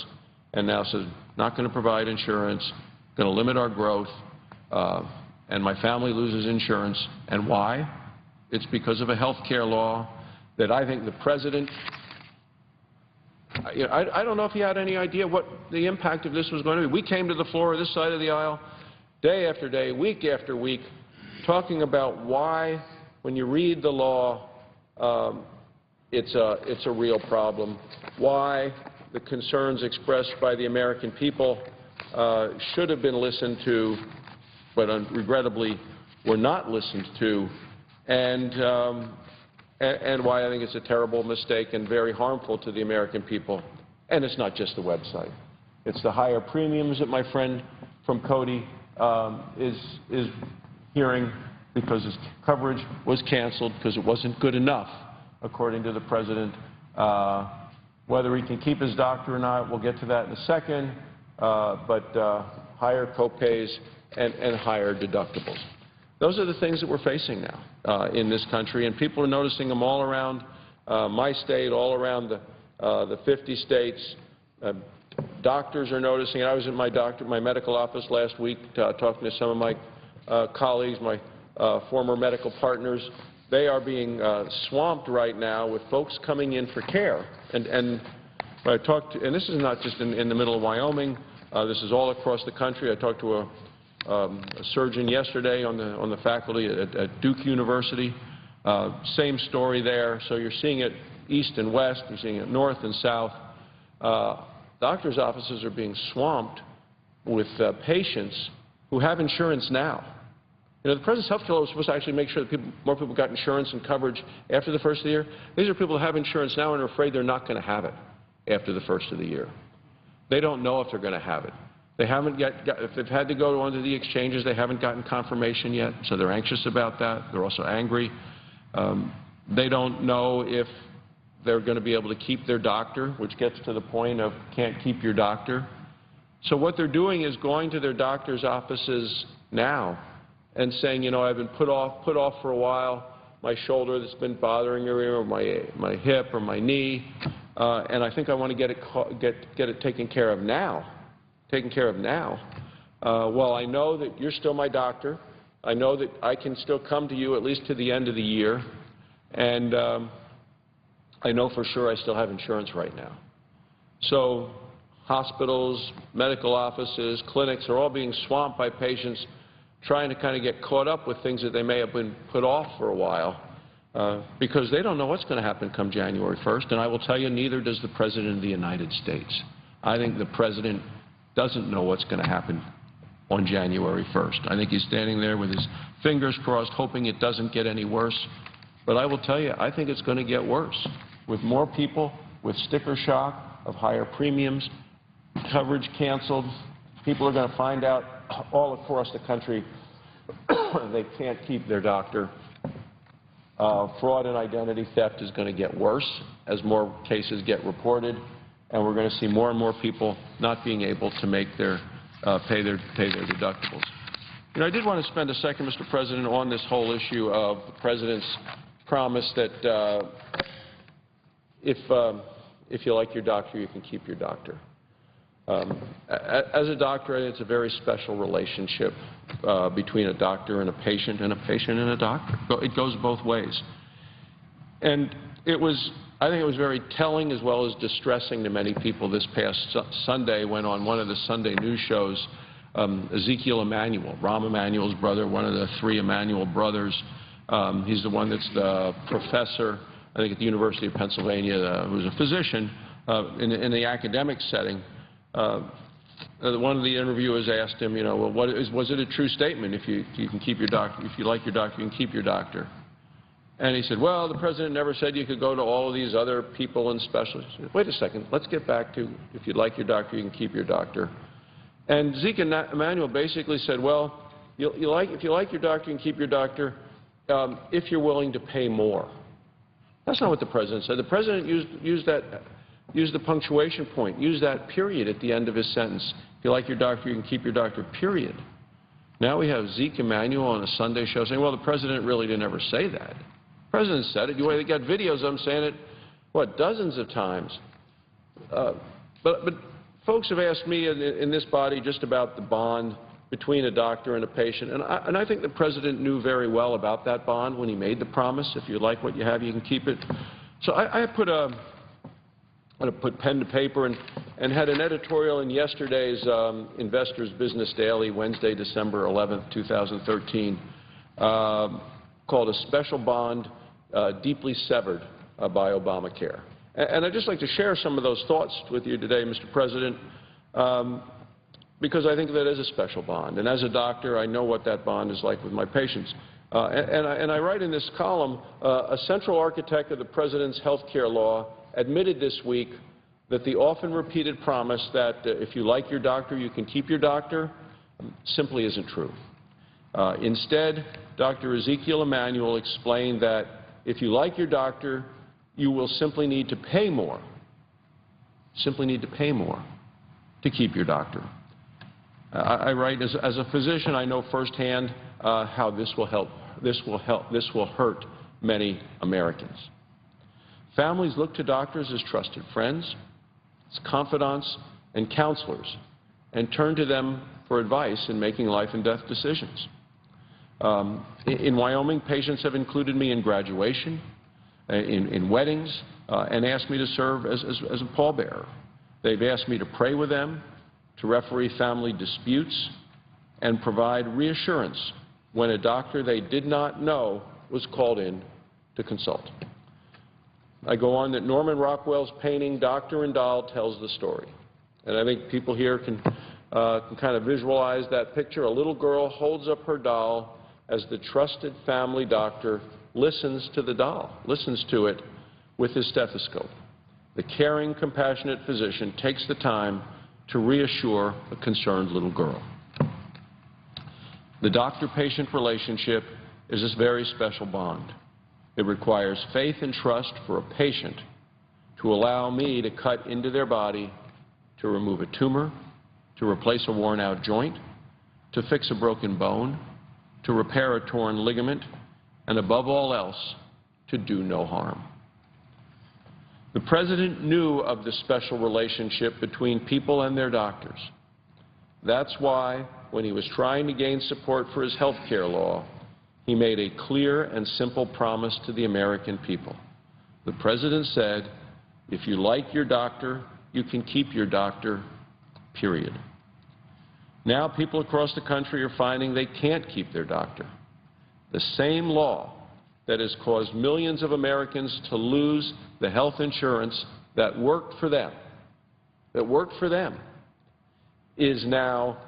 and now says, not going to provide insurance, going to limit our growth, and my family loses insurance. And why? It's because of a health care law that I think the President, I don't know if he had any idea what the impact of this was going to be. We came to the floor of this side of the aisle day after day, week after week, talking about why, when you read the law, it's a real problem, why the concerns expressed by the American people should have been listened to, but regrettably were not listened to, and why I think it's a terrible mistake and very harmful to the American people. And it's not just the website. It's the higher premiums that my friend from Cody is hearing because his coverage was canceled because it wasn't good enough, according to the President. Whether he can keep his doctor or not, we'll get to that in a second, but higher co-pays and higher deductibles. Those are the things that we're facing now in this country, and people are noticing them all around my state, all around the 50 states. Doctors are noticing. I was in my medical office last week talking to some of my colleagues, my former medical partners. They are being swamped right now with folks coming in for care. And I talked to, and this is not just in the middle of Wyoming. This is all across the country. I talked to a surgeon yesterday on the faculty at Duke University. Same story there. So you're seeing it east and west. You're seeing it north and south. Doctors' offices are being swamped with patients who have insurance now You know, the President's health care law was supposed to actually make sure that more people got insurance and coverage after the first of the year. These are people that have insurance now and are afraid they're not going to have it after the first of the year. They don't know if they're going to have it. They haven't yet if they've had to go onto the exchanges, they haven't gotten confirmation yet, so they're anxious about that. They're also angry. They don't know if they're going to be able to keep their doctor, which gets to the point of can't keep your doctor. So what they're doing is going to their doctor's offices now and saying, you know, I've been put off for a while, my shoulder that's been bothering me, or my hip or my knee, and I think I want to get it taken care of now. Well, I know that you're still my doctor. I know that I can still come to you at least to the end of the year, and I know for sure I still have insurance right now. So hospitals, medical offices, clinics are all being swamped by patients trying to kind of get caught up with things that they may have been put off for a while because they don't know what's going to happen come January 1st. And I will tell you, neither does the President of the United States. I think the President doesn't know what's going to happen on January 1st. I think he's standing there with his fingers crossed, hoping it doesn't get any worse. But I will tell you, I think it's going to get worse. With more people, with sticker shock of higher premiums, coverage canceled, people are going to find out all across the country they can't keep their doctor. Fraud and identity theft is going to get worse as more cases get reported, and we're going to see more and more people not being able to make their pay their deductibles. You know, I did want to spend a second, Mr. President, on this whole issue of the President's promise that if you like your doctor, you can keep your doctor. As a doctor, it's a very special relationship between a doctor and a patient and a doctor. It goes both ways. And I think it was very telling as well as distressing to many people this past Sunday when on one of the Sunday news shows, Ezekiel Emanuel, Rahm Emanuel's brother, one of the three Emanuel brothers, he's the one that's the professor, I think at the University of Pennsylvania, who's a physician in the academic setting. One of the interviewers asked him, you know, well, was it a true statement if you can keep your doctor, if you like your doctor, you can keep your doctor? And he said, well, the President never said you could go to all of these other people and specialists. Wait a second, let's get back to if you like your doctor, you can keep your doctor. And Ezekiel Emanuel basically said, well, if you like your doctor, you can keep your doctor if you're willing to pay more. That's not what the President said. The President used the punctuation point, used that period at the end of his sentence. If you like your doctor, you can keep your doctor, period. Now we have Zeke Emanuel on a Sunday show saying, well, the President really didn't ever say that. The President said it. They got videos of him saying it, what, dozens of times. But folks have asked me in this body just about the bond between a doctor and a patient, and I think the President knew very well about that bond when he made the promise. If you like what you have, you can keep it. So I put pen to paper and had an editorial in yesterday's Investors Business Daily, Wednesday, December 11th, 2013, called A Special Bond Deeply Severed by Obamacare. And I'd just like to share some of those thoughts with you today, Mr. President, because I think that is a special bond. And as a doctor, I know what that bond is like with my patients. And I write in this column, a central architect of the President's health care law admitted this week that the often repeated promise that if you like your doctor, you can keep your doctor simply isn't true. Instead, Dr. Ezekiel Emanuel explained that if you like your doctor, you will simply need to pay more, to keep your doctor. I write, as a physician, I know firsthand how this will hurt many Americans. Families look to doctors as trusted friends, as confidants and counselors, and turn to them for advice in making life and death decisions. In Wyoming, patients have included me in graduation, in weddings, and asked me to serve as a pallbearer. They've asked me to pray with them, to referee family disputes, and provide reassurance when a doctor they did not know was called in to consult. I go on that Norman Rockwell's painting, Doctor and Doll, tells the story. And I think people here can kind of visualize that picture. A little girl holds up her doll as the trusted family doctor listens to the doll, listens to it with his stethoscope. The caring, compassionate physician takes the time to reassure a concerned little girl. The doctor-patient relationship is this very special bond. It requires faith and trust for a patient to allow me to cut into their body, to remove a tumor, to replace a worn-out joint, to fix a broken bone, to repair a torn ligament, and above all else, to do no harm. The President knew of the special relationship between people and their doctors. That's why, when he was trying to gain support for his health care law, he made a clear and simple promise to the American people. The President said, if you like your doctor, you can keep your doctor, period. Now people across the country are finding they can't keep their doctor. The same law that has caused millions of Americans to lose the health insurance that worked for them, is now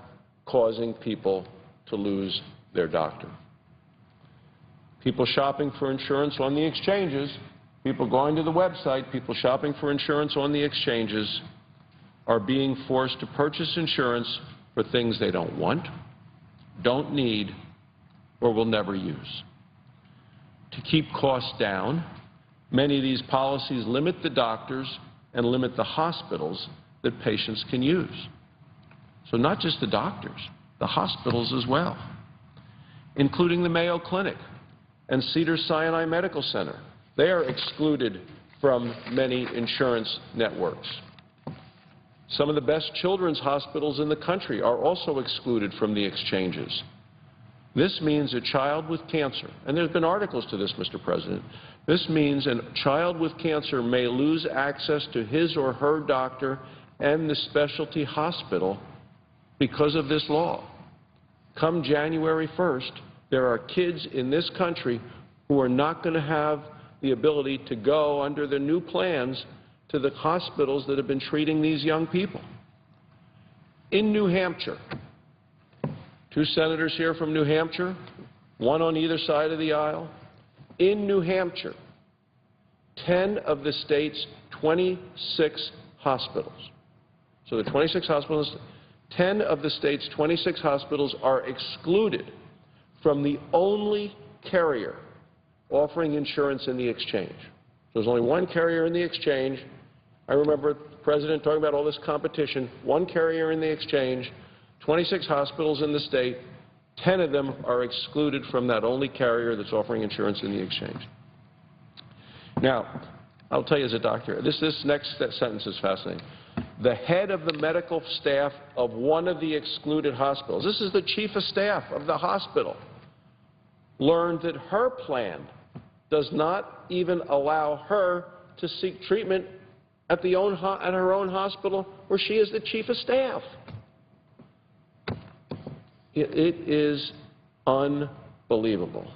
causing people to lose their doctor. People shopping for insurance on the exchanges, people going to the website, people shopping for insurance on the exchanges are being forced to purchase insurance for things they don't want, don't need, or will never use. To keep costs down, many of these policies limit the doctors and limit the hospitals that patients can use. So not just the doctors, the hospitals as well, including the Mayo Clinic and Cedars-Sinai Medical Center. They are excluded from many insurance networks. Some of the best children's hospitals in the country are also excluded from the exchanges. This means a child with cancer, and there's been articles to this, Mr. President, this means a child with cancer may lose access to his or her doctor and the specialty hospital because of this law. Come January 1st, there are kids in this country who are not going to have the ability to go under the new plans to the hospitals that have been treating these young people. In New Hampshire, two senators here from New Hampshire, one on either side of the aisle. In New Hampshire, 10 of the state's 26 hospitals, so the 26 hospitals, 10 of the state's 26 hospitals are excluded from the only carrier offering insurance in the exchange. There's only one carrier in the exchange. I remember the President talking about all this competition. One carrier in the exchange, 26 hospitals in the state, 10 of them are excluded from that only carrier that's offering insurance in the exchange. Now, I'll tell you as a doctor, this next sentence is fascinating. The head of the medical staff of one of the excluded hospitals, this is the chief of staff of the hospital, learned that her plan does not even allow her to seek treatment at her own hospital where she is the chief of staff. It is unbelievable.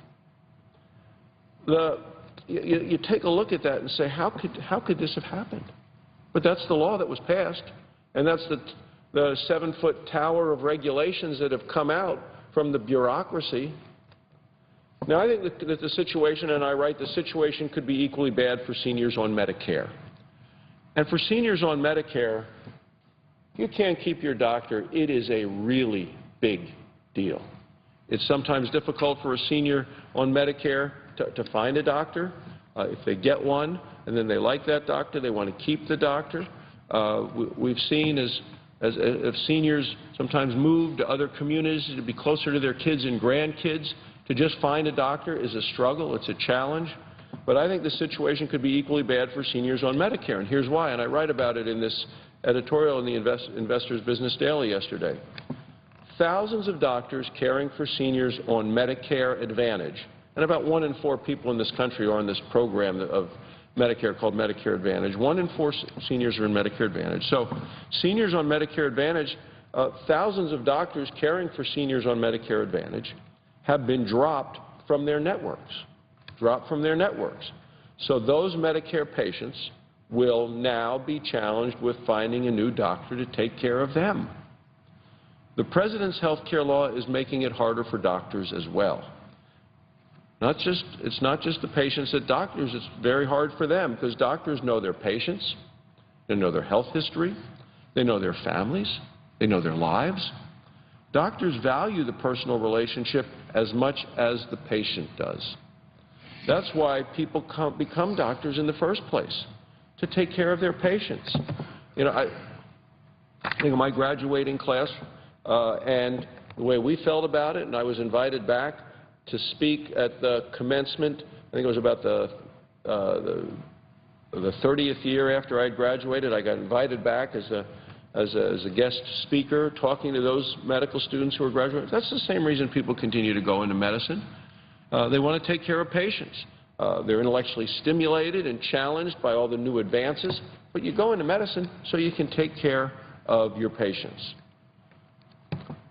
You take a look at that and say, how could this have happened? But that's the law that was passed, and that's the 7-foot tower of regulations that have come out from the bureaucracy. Now, I think that the situation, and I write, the situation could be equally bad for seniors on Medicare. And for seniors on Medicare, you can't keep your doctor. It is a really big deal. It's sometimes difficult for a senior on Medicare to find a doctor. If they get one and then they like that doctor, they want to keep the doctor. We've seen as seniors sometimes move to other communities to be closer to their kids and grandkids, to just find a doctor is a struggle. It's a challenge. But I think the situation could be equally bad for seniors on Medicare, and here's why. And I write about it in this editorial in the Investor's Business Daily yesterday. Thousands of doctors caring for seniors on Medicare Advantage, and about 1 in 4 people in this country are on this program of Medicare called Medicare Advantage. 1 in 4 seniors are in Medicare Advantage. So seniors on Medicare Advantage, thousands of doctors caring for seniors on Medicare Advantage have been dropped from their networks. So those Medicare patients will now be challenged with finding a new doctor to take care of them. The President's health care law is making it harder for doctors as well. It's not just the patients at doctors. It's very hard for them because doctors know their patients, they know their health history, they know their families, they know their lives. Doctors value the personal relationship as much as the patient does. That's why people become doctors in the first place, to take care of their patients. You know, I think of my graduating class and the way we felt about it, and I was invited back to speak at the commencement. I think it was about the 30th year after I had graduated. I got invited back as a guest speaker, talking to those medical students who were graduating. That's the same reason people continue to go into medicine. They want to take care of patients. They're intellectually stimulated and challenged by all the new advances, but you go into medicine so you can take care of your patients.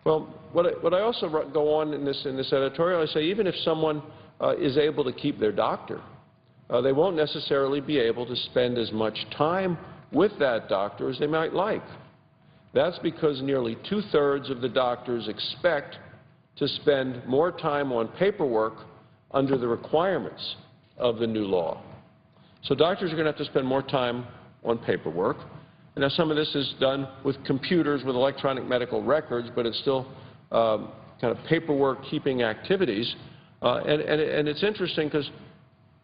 Well, what I also go on in this editorial, I say even if someone is able to keep their doctor, they won't necessarily be able to spend as much time with that doctor as they might like. That's because nearly two-thirds of the doctors expect to spend more time on paperwork under the requirements of the new law. So doctors are going to have to spend more time on paperwork. And now some of this is done with computers, with electronic medical records, but it's still kind of paperwork-keeping activities. And it's interesting because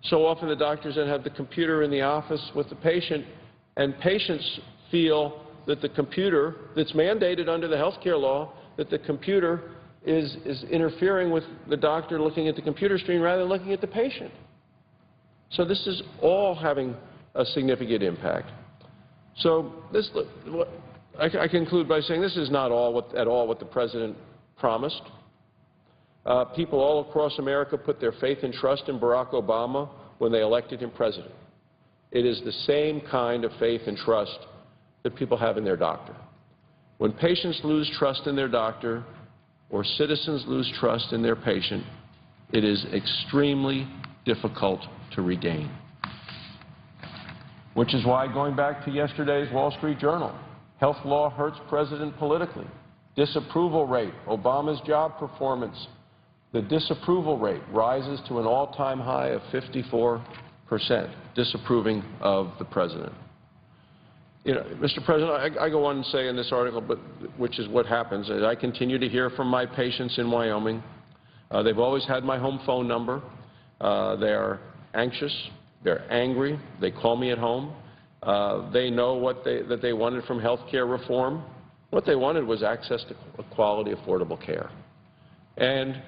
so often the doctors then have the computer in the office with the patient, and patients feel that the computer, that's mandated under the health care law, that the computer is interfering with the doctor looking at the computer screen rather than looking at the patient. So this is all having a significant impact. So I conclude by saying this is not at all what the President promised. People all across America put their faith and trust in Barack Obama when they elected him president. It is the same kind of faith and trust that people have in their doctor. When patients lose trust in their doctor or citizens lose trust in their patient, it is extremely difficult to regain. Which is why, going back to yesterday's Wall Street Journal, health law hurts president politically. Disapproval rate, Obama's job performance, the disapproval rate rises to an all-time high of 54%, disapproving of the president. You know, Mr. President, I go on and say in this article, which is what happens, is I continue to hear from my patients in Wyoming. They've always had my home phone number. They are anxious. They're angry. They call me at home. They know that they wanted from health care reform. What they wanted was access to quality, affordable care. And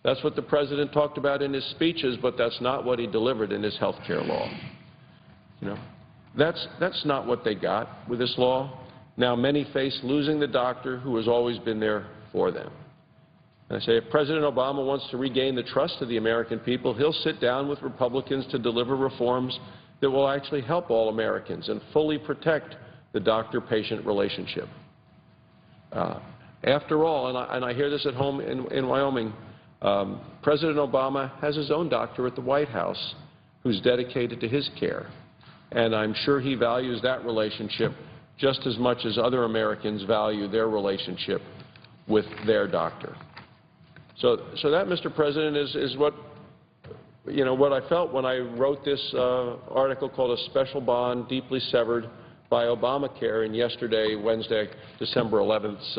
that's what the President talked about in his speeches, but that's not what he delivered in his health care law. You know? That's not what they got with this law. Now many face losing the doctor who has always been there for them. And I say if President Obama wants to regain the trust of the American people, he'll sit down with Republicans to deliver reforms that will actually help all Americans and fully protect the doctor-patient relationship. After all, and I hear this at home in Wyoming, President Obama has his own doctor at the White House who's dedicated to his care. And I'm sure he values that relationship just as much as other Americans value their relationship with their doctor. So that, Mr. President, is what I felt when I wrote this article called A Special Bond Deeply Severed by Obamacare in yesterday, Wednesday, December 11th's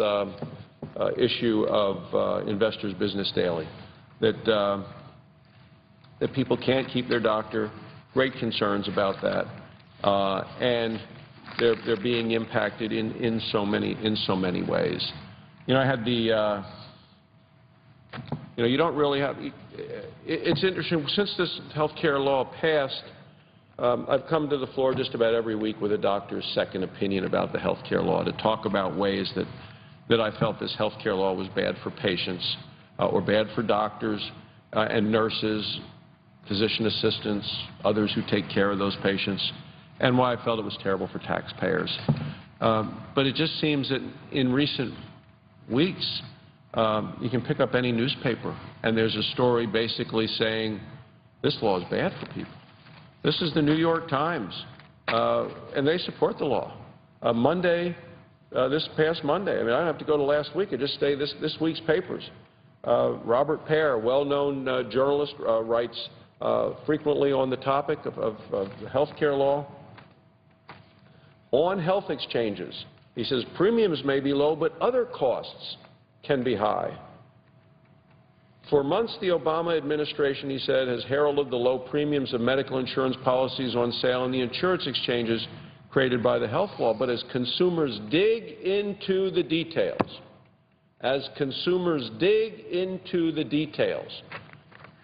issue of Investors Business Daily, that people can't keep their doctor. Great concerns about that, and they're being impacted in so many ways. You know, I had the you don't really have. It's interesting since this health care law passed. I've come to the floor just about every week with a doctor's second opinion about the health care law to talk about ways that I felt this health care law was bad for patients or bad for doctors and nurses, physician assistants, others who take care of those patients, and why I felt it was terrible for taxpayers. But it just seems that in recent weeks, you can pick up any newspaper, and there's a story basically saying this law is bad for people. This is the New York Times, and they support the law. Monday, this past Monday, I mean, I don't have to go to last week. I just say this week's papers. Robert Pear, well-known journalist, writes frequently on the topic of health care law. On health exchanges, he says, premiums may be low, but other costs can be high. For months, the Obama administration, he said, has heralded the low premiums of medical insurance policies on sale in the insurance exchanges created by the health law. But as consumers dig into the details,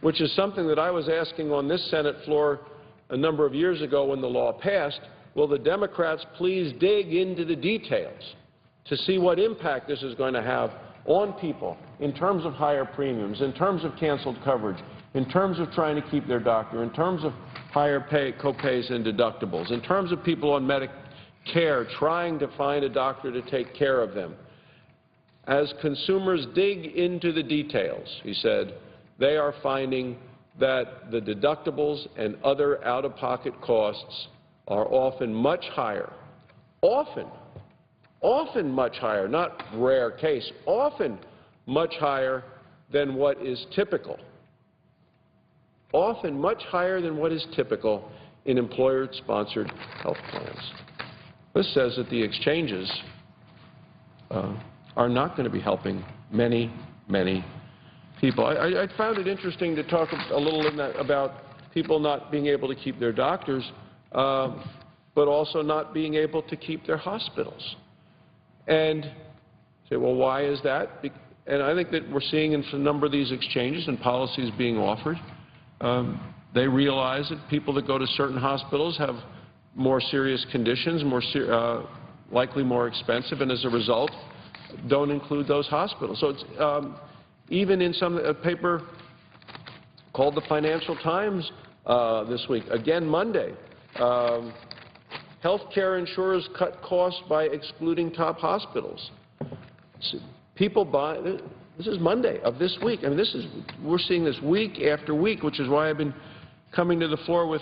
which is something that I was asking on this Senate floor a number of years ago when the law passed, will the Democrats please dig into the details to see what impact this is going to have on people in terms of higher premiums, in terms of canceled coverage, in terms of trying to keep their doctor, in terms of higher co-pays and deductibles, in terms of people on Medicare trying to find a doctor to take care of them. As consumers dig into the details, he said, they are finding that the deductibles and other out-of-pocket costs are often much higher, often much higher, not rare case, often much higher than what is typical, often much higher than what is typical in employer-sponsored health plans. This says that the exchanges are not going to be helping many, many people. I found it interesting to talk a little about people not being able to keep their doctors, but also not being able to keep their hospitals. And say, well, why is that? And I think that we're seeing in a number of these exchanges and policies being offered, they realize that people that go to certain hospitals have more serious conditions, likely more expensive, and as a result, don't include those hospitals. So it's even in a paper called the Financial Times this week, again Monday, health care insurers cut costs by excluding top hospitals. People buy, this is Monday of this week. I mean, we're seeing this week after week, which is why I've been coming to the floor with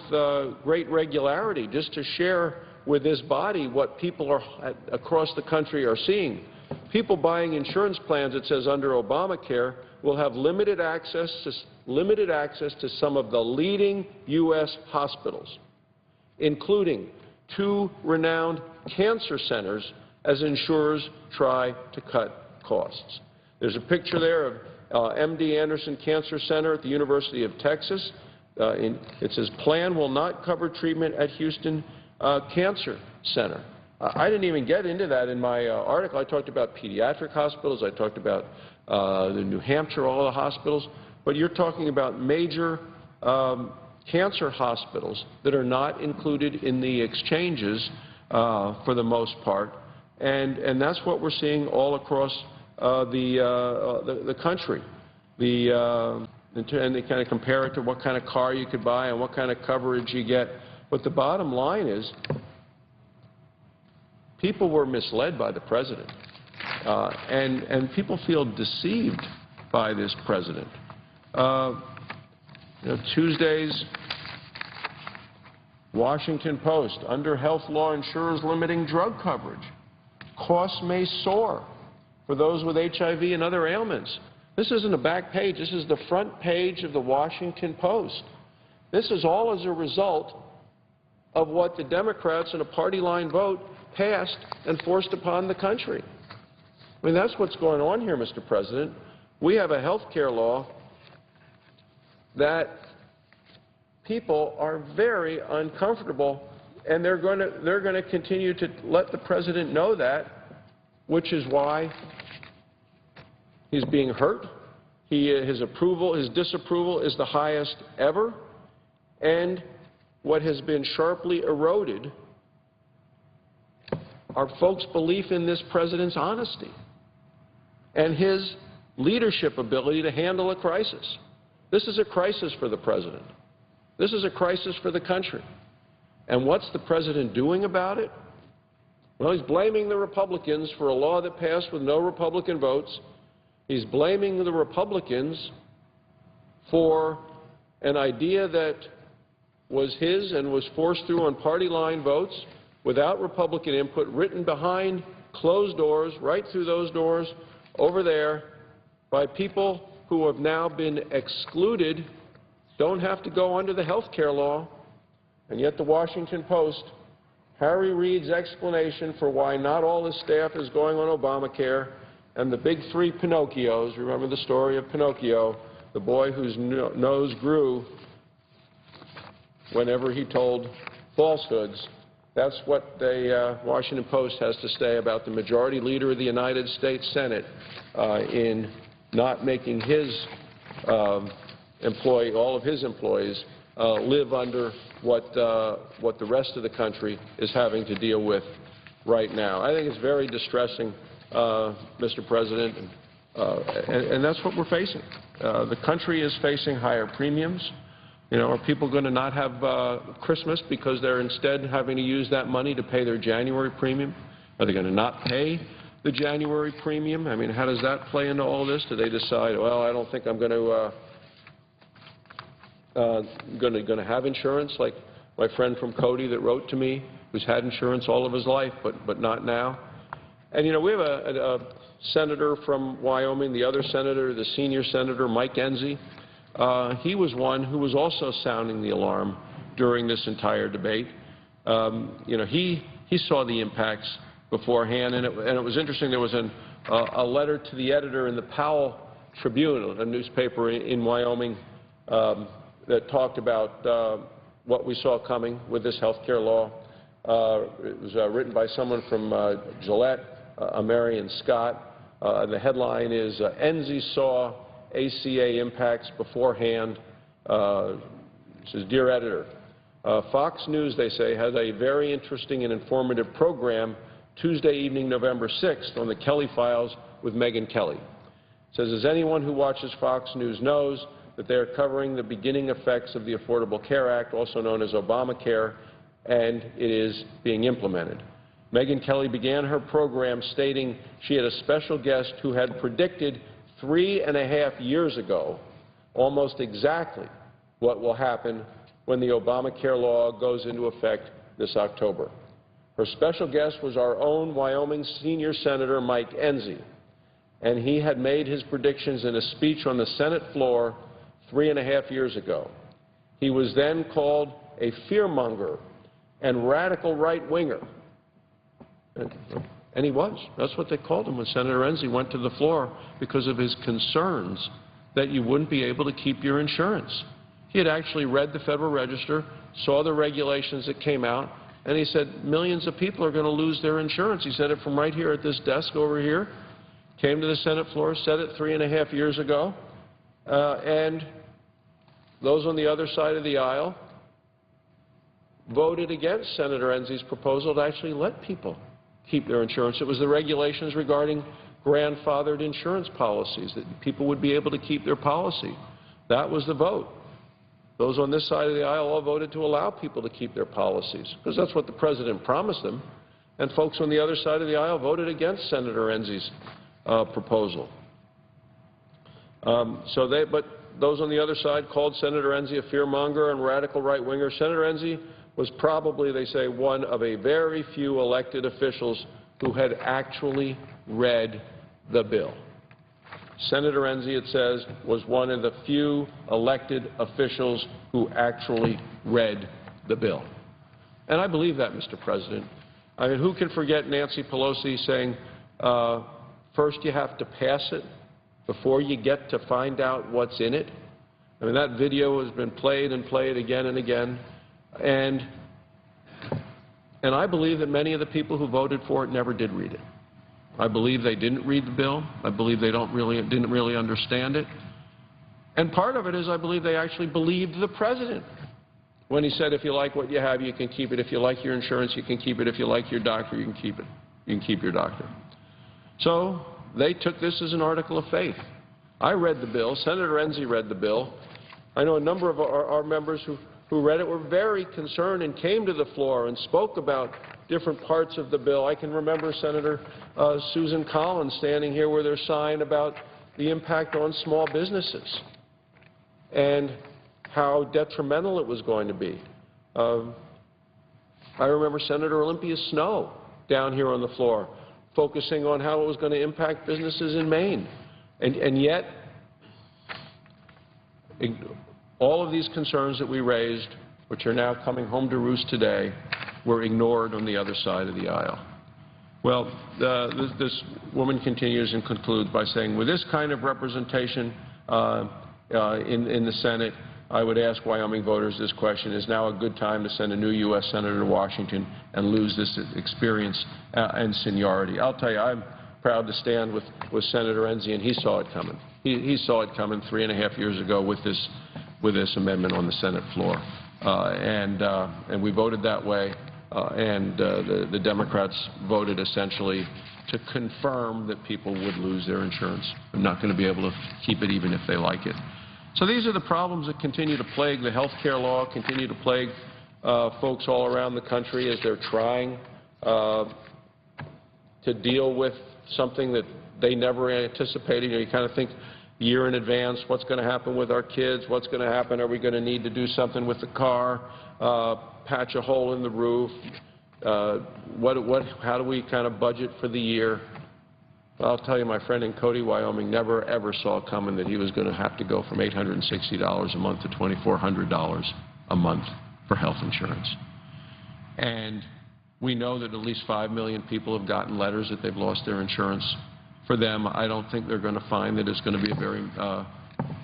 great regularity, just to share with this body what people across the country are seeing. People buying insurance plans, it says, under Obamacare will have limited access to some of the leading U.S. hospitals, including 2 renowned cancer centers, as insurers try to cut costs. There's a picture there of MD Anderson Cancer Center at the University of Texas. It says, plan will not cover treatment at Houston Cancer Center. I didn't even get into that in my article. I talked about pediatric hospitals. I talked about the New Hampshire, all the hospitals. But you're talking about major cancer hospitals that are not included in the exchanges for the most part. And that's what we're seeing all across the country. And they kind of compare it to what kind of car you could buy and what kind of coverage you get. But the bottom line is, people were misled by the president, and people feel deceived by this president. Tuesday's Washington Post, under health law, insurers limiting drug coverage. Costs may soar for those with HIV and other ailments. This isn't a back page. This is the front page of the Washington Post. This is all as a result of what the Democrats in a party line vote passed and forced upon the country. I mean, that's what's going on here, Mr. President. We have a health care law that people are very uncomfortable, and they're going to continue to let the president know that, which is why he's being hurt. His disapproval is the highest ever, and what has been sharply eroded are folks' belief in this president's honesty and his leadership ability to handle a crisis. This is a crisis for the president. This is a crisis for the country. And what's the president doing about it? Well, he's blaming the Republicans for a law that passed with no Republican votes. He's blaming the Republicans for an idea that was his and was forced through on party line votes without Republican input, written behind closed doors, right through those doors, over there, by people who have now been excluded don't have to go under the health care law. And yet the Washington Post, Harry Reid's explanation for why not all his staff is going on Obamacare, and the big three Pinocchios, remember the story of Pinocchio, the boy whose nose grew whenever he told falsehoods. That's what the Washington Post has to say about the majority leader of the United States Senate in not making his all of his employees live under what the rest of the country is having to deal with right now. I think it's very distressing, Mr. President, and that's what we're facing. The country is facing higher premiums. You know, are people going to not have Christmas because they're instead having to use that money to pay their January premium? Are they going to not pay the January premium? I mean, how does that play into all this? Do they decide, well, I don't think I'm going to have insurance, like my friend from Cody that wrote to me, who's had insurance all of his life, but not now? And, you know, we have a senator from Wyoming, the other senator, the senior senator, Mike Enzi. He was one who was also sounding the alarm during this entire debate. You know, he saw the impacts beforehand, and it was interesting. There was a letter to the editor in the Powell Tribune, a newspaper in Wyoming, that talked about what we saw coming with this health care law. It was written by someone from Gillette, Marion Scott. The headline is, Enzi saw ACA impacts beforehand. It says, Dear Editor, Fox News, they say, has a very interesting and informative program Tuesday evening, November 6th, on the Kelly Files with Megyn Kelly. It says, as anyone who watches Fox News knows, that they are covering the beginning effects of the Affordable Care Act, also known as Obamacare, and it is being implemented. Megyn Kelly began her program stating she had a special guest who had predicted 3.5 years ago almost exactly what will happen when the Obamacare law goes into effect this October. Her special guest was our own Wyoming senior senator, Mike Enzi, and he had made his predictions in a speech on the Senate floor 3.5 years ago. He was then called a fearmonger and radical right-winger. And he was. That's what they called him when Senator Enzi went to the floor, because of his concerns that you wouldn't be able to keep your insurance. He had actually read the Federal Register, saw the regulations that came out, and he said millions of people are going to lose their insurance. He said it from right here at this desk over here. Came to the Senate floor, said it 3.5 years ago, and those on the other side of the aisle voted against Senator Enzi's proposal to actually let people keep their insurance. It was the regulations regarding grandfathered insurance policies, that people would be able to keep their policy. That was the vote. Those on this side of the aisle all voted to allow people to keep their policies, because that's what the President promised them. And folks on the other side of the aisle voted against Senator Enzi's proposal. But those on the other side called Senator Enzi a fearmonger and radical right-winger. Senator Enzi was probably, they say, one of a very few elected officials who had actually read the bill. Senator Enzi, it says, was one of the few elected officials who actually read the bill. And I believe that, Mr. President. I mean, who can forget Nancy Pelosi saying, first you have to pass it before you get to find out what's in it? I mean, that video has been played and played again and again. And I believe that many of the people who voted for it never did read it. I believe they didn't read the bill. I believe they didn't really understand it. And part of it is I believe they actually believed the President when he said, if you like what you have, you can keep it. If you like your insurance, you can keep it. If you like your doctor, you can keep it. You can keep your doctor. So they took this as an article of faith. I read the bill. Senator Enzi read the bill. I know a number of our members who read it were very concerned and came to the floor and spoke about different parts of the bill. I can remember Senator Susan Collins standing here with her sign about the impact on small businesses and how detrimental it was going to be. I remember Senator Olympia Snowe down here on the floor focusing on how it was going to impact businesses in Maine. And yet, all of these concerns that we raised, which are now coming home to roost today, were ignored on the other side of the aisle. Well, this woman continues and concludes by saying, with this kind of representation in the Senate, I would ask Wyoming voters this question: is now a good time to send a new U.S. Senator to Washington and lose this experience and seniority? I'll tell you, I'm proud to stand with Senator Enzi, and he saw it coming. He saw it coming 3.5 years ago with this amendment on the Senate floor. And we voted that way, and the Democrats voted essentially to confirm that people would lose their insurance. They're not going to be able to keep it even if they like it. So these are the problems that continue to plague the health care law, continue to plague folks all around the country as they're trying to deal with something that they never anticipated. You know, you kind of think a year in advance, what's going to happen with our kids, what's going to happen, are we going to need to do something with the car, patch a hole in the roof, how do we kind of budget for the year? I'll tell you, my friend in Cody, Wyoming, never, ever saw coming that he was going to have to go from $860 a month to $2,400 a month for health insurance. And we know that at least 5 million people have gotten letters that they've lost their insurance. For them, I don't think they're going to find that it's going to be a very a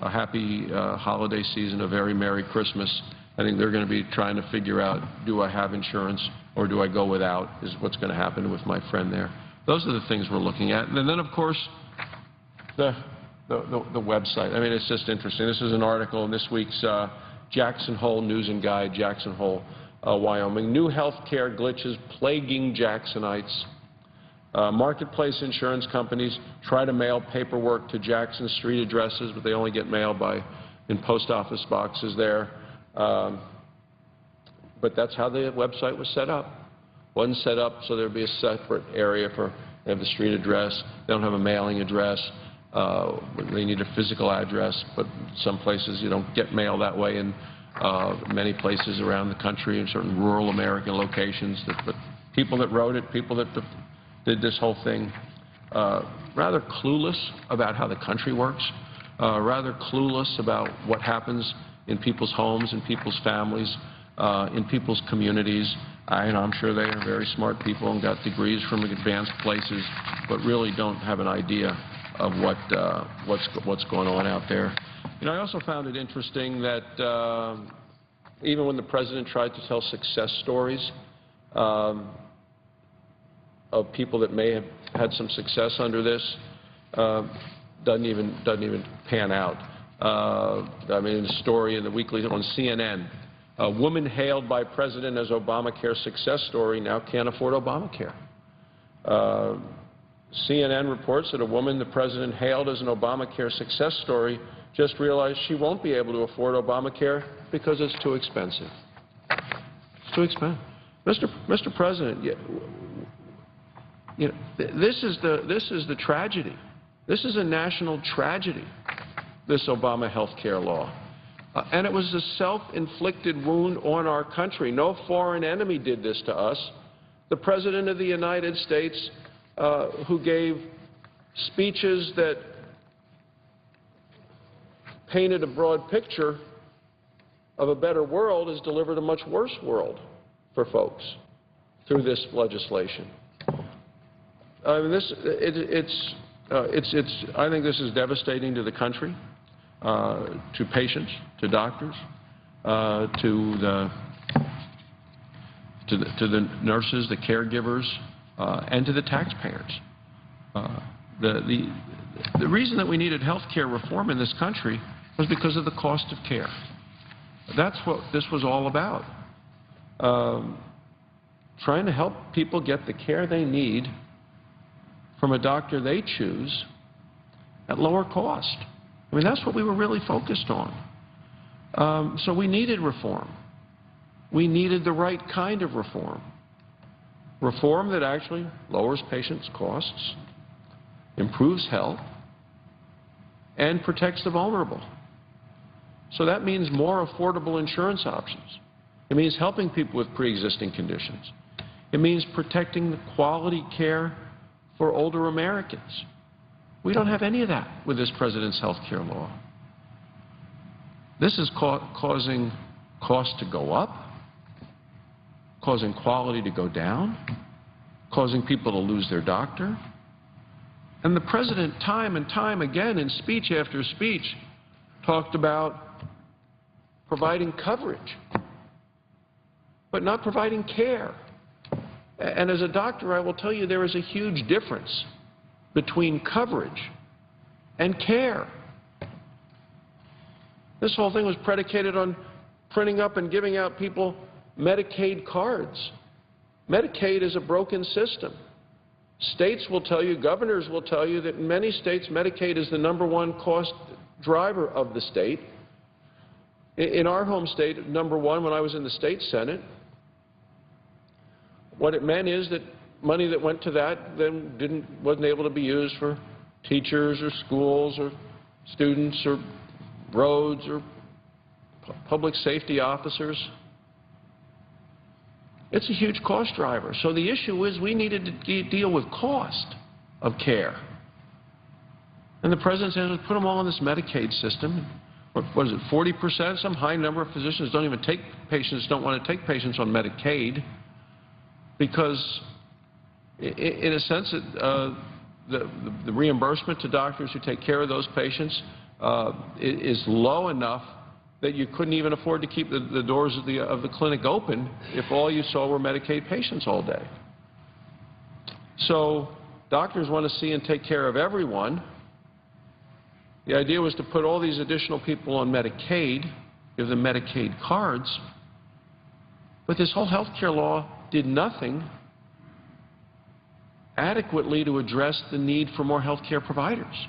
happy holiday season, a very Merry Christmas. I think they're going to be trying to figure out, do I have insurance or do I go without, is what's going to happen with my friend there. Those are the things we're looking at. And then, of course, the website. I mean, it's just interesting. This is an article in this week's Jackson Hole News and Guide, Jackson Hole, Wyoming. New health care glitches plaguing Jacksonites. Marketplace insurance companies try to mail paperwork to Jackson Street addresses, but they only get mail in post office boxes there. But that's how the website was set up. Wasn't set up so there would be a separate area for, they have the street address, they don't have a mailing address, they need a physical address, but some places you don't get mail that way in many places around the country in certain rural American locations. But people that wrote it, people that did this whole thing, rather clueless about how the country works, rather clueless about what happens in people's homes, in people's families, in people's communities. I'm sure they are very smart people and got degrees from advanced places, but really don't have an idea of what's going on out there. You know, I also found it interesting that even when the president tried to tell success stories of people that may have had some success under this, doesn't even pan out. I mean, a story in the weekly on CNN. A woman hailed by president as Obamacare success story now can't afford Obamacare. CNN reports that a woman the president hailed as an Obamacare success story just realized she won't be able to afford Obamacare because it's too expensive. It's too expensive. Mr. President, you know, this is the tragedy. This is a national tragedy, this Obama health care law. And it was a self-inflicted wound on our country. No foreign enemy did this to us. The President of the United States, who gave speeches that painted a broad picture of a better world, has delivered a much worse world for folks through this legislation. I mean, I think this is devastating to the country. To patients, to doctors, to the nurses, the caregivers, and to the taxpayers. The reason that we needed health care reform in this country was because of the cost of care. That's what this was all about. Trying to help people get the care they need from a doctor they choose at lower cost. I mean, that's what we were really focused on. So we needed reform. We needed the right kind of reform. Reform that actually lowers patients' costs, improves health, and protects the vulnerable. So that means more affordable insurance options. It means helping people with pre-existing conditions. It means protecting the quality care for older Americans. We don't have any of that with this president's health care law. This is causing costs to go up, causing quality to go down, causing people to lose their doctor. And the president, time and time again, in speech after speech, talked about providing coverage, but not providing care. And as a doctor, I will tell you there is a huge difference between coverage and care. This whole thing was predicated on printing up and giving out people Medicaid cards. Medicaid is a broken system. States will tell you, governors will tell you that in many states Medicaid is the #1 cost driver of the state. In our home state, #1 when I was in the state Senate, what it meant is that money that went to that then wasn't able to be used for teachers or schools or students or roads or public safety officers. It's a huge cost driver. So the issue is we needed to deal with cost of care. And the president says, let's put them all in this Medicaid system. What is it, 40%? Some high number of physicians don't even take patients, don't want to take patients on Medicaid because, in a sense, the reimbursement to doctors who take care of those patients is low enough that you couldn't even afford to keep the doors of the clinic open if all you saw were Medicaid patients all day. So doctors want to see and take care of everyone. The idea was to put all these additional people on Medicaid, give them Medicaid cards, but this whole health care law did nothing adequately to address the need for more health care providers.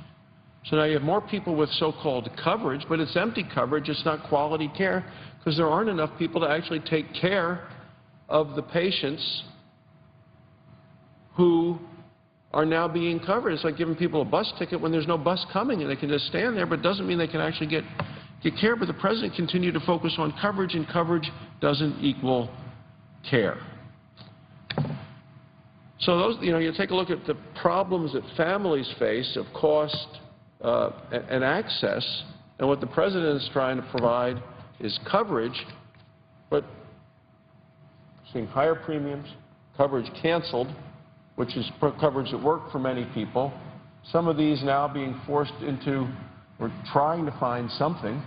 So now you have more people with so-called coverage, but it's empty coverage, it's not quality care, because there aren't enough people to actually take care of the patients who are now being covered. It's like giving people a bus ticket when there's no bus coming and they can just stand there, but it doesn't mean they can actually get care. But the president continued to focus on coverage, and coverage doesn't equal care. So those, you take a look at the problems that families face of cost and access, and what the president is trying to provide is coverage, but seeing higher premiums, coverage canceled, which is coverage that worked for many people. Some of these now being forced into, or trying to find something,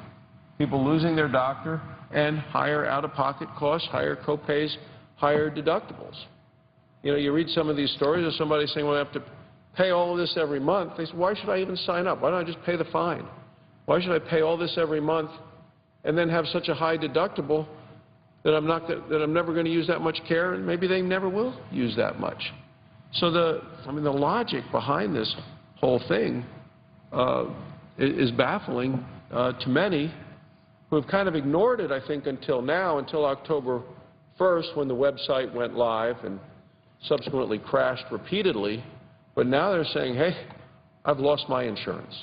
people losing their doctor, and higher out-of-pocket costs, higher co-pays, higher deductibles. You read some of these stories of somebody saying, well, I have to pay all of this every month. They say, why should I even sign up? Why don't I just pay the fine? Why should I pay all this every month and then have such a high deductible that I'm never going to use that much care, and maybe they never will use that much? So the logic behind this whole thing is baffling to many who have kind of ignored it, I think, until now, until October 1st, when the website went live and subsequently crashed repeatedly. But now they're saying, hey, I've lost my insurance.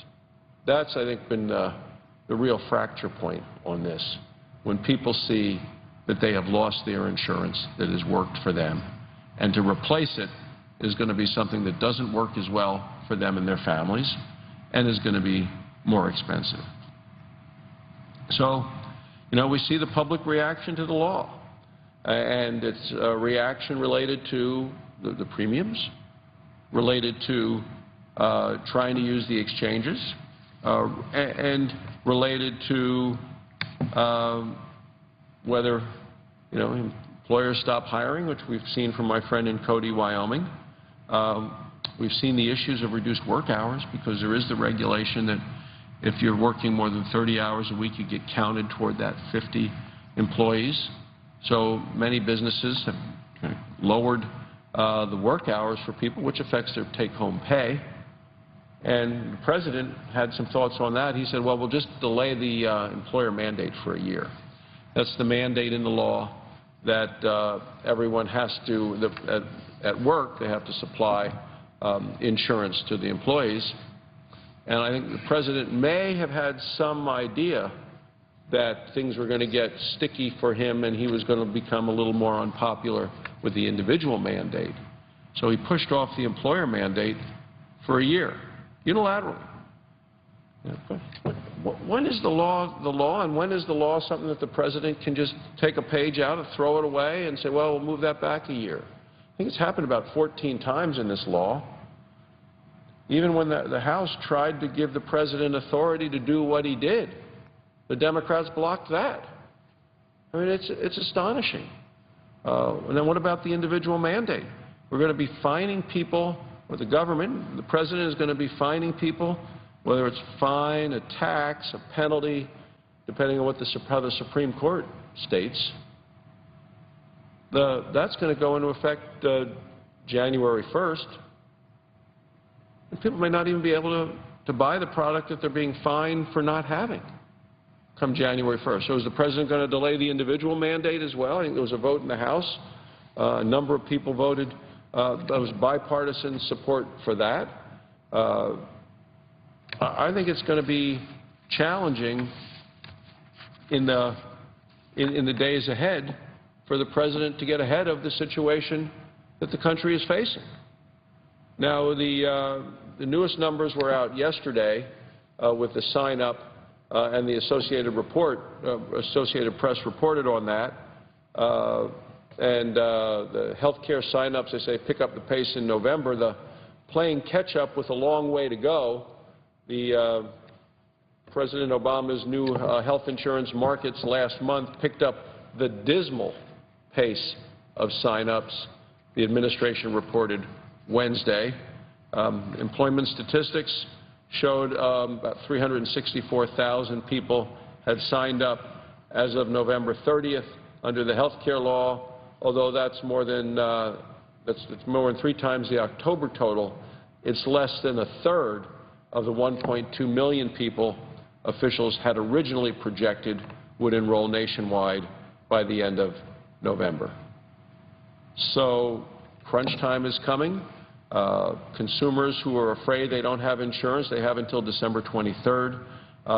That's, I think, been the real fracture point on this, when people see that they have lost their insurance that has worked for them, and to replace it is going to be something that doesn't work as well for them and their families and is going to be more expensive. So, we see the public reaction to the law, and it's a reaction related to the premiums, related to trying to use the exchanges, and related to whether, employers stop hiring, which we've seen from my friend in Cody, Wyoming. We've seen the issues of reduced work hours, because there is the regulation that if you're working more than 30 hours a week, you get counted toward that 50 employees. So many businesses have lowered the work hours for people, which affects their take-home pay. And the president had some thoughts on that. He said, well, we'll just delay the employer mandate for a year. That's the mandate in the law that everyone has to, at work, they have to supply insurance to the employees. And I think the president may have had some idea that things were going to get sticky for him and he was going to become a little more unpopular with the individual mandate. So he pushed off the employer mandate for a year, unilaterally. when is the law, and when is the law something that the president can just take a page out and throw it away and say, well, we'll move that back a year? I think it's happened about 14 times in this law. Even when the House tried to give the president authority to do what he did, the Democrats blocked that. I mean, it's astonishing. And then what about the individual mandate? We're going to be fining people, or the government, the president is going to be fining people, whether it's a fine, a tax, a penalty, depending on what how the Supreme Court states. That's going to go into effect January 1st. And people may not even be able to buy the product that they're being fined for not having come January 1st. So is the president going to delay the individual mandate as well? I think there was a vote in the House. A number of people voted. There was bipartisan support for that. I think it's going to be challenging in the days ahead for the president to get ahead of the situation that the country is facing. Now, the newest numbers were out yesterday with the sign-up and the Associated Press reported on that. The health care sign-ups, they say, pick up the pace in November. The playing catch-up with a long way to go. President Obama's new health insurance markets last month picked up the dismal pace of sign-ups, the administration reported Wednesday. Employment statistics showed about 364,000 people had signed up as of November 30th under the health care law, although that's more than 3 times the October total. It's less than a third of the 1.2 million people officials had originally projected would enroll nationwide by the end of November. So crunch time is coming. Consumers who are afraid they don't have insurance, they have until December 23rd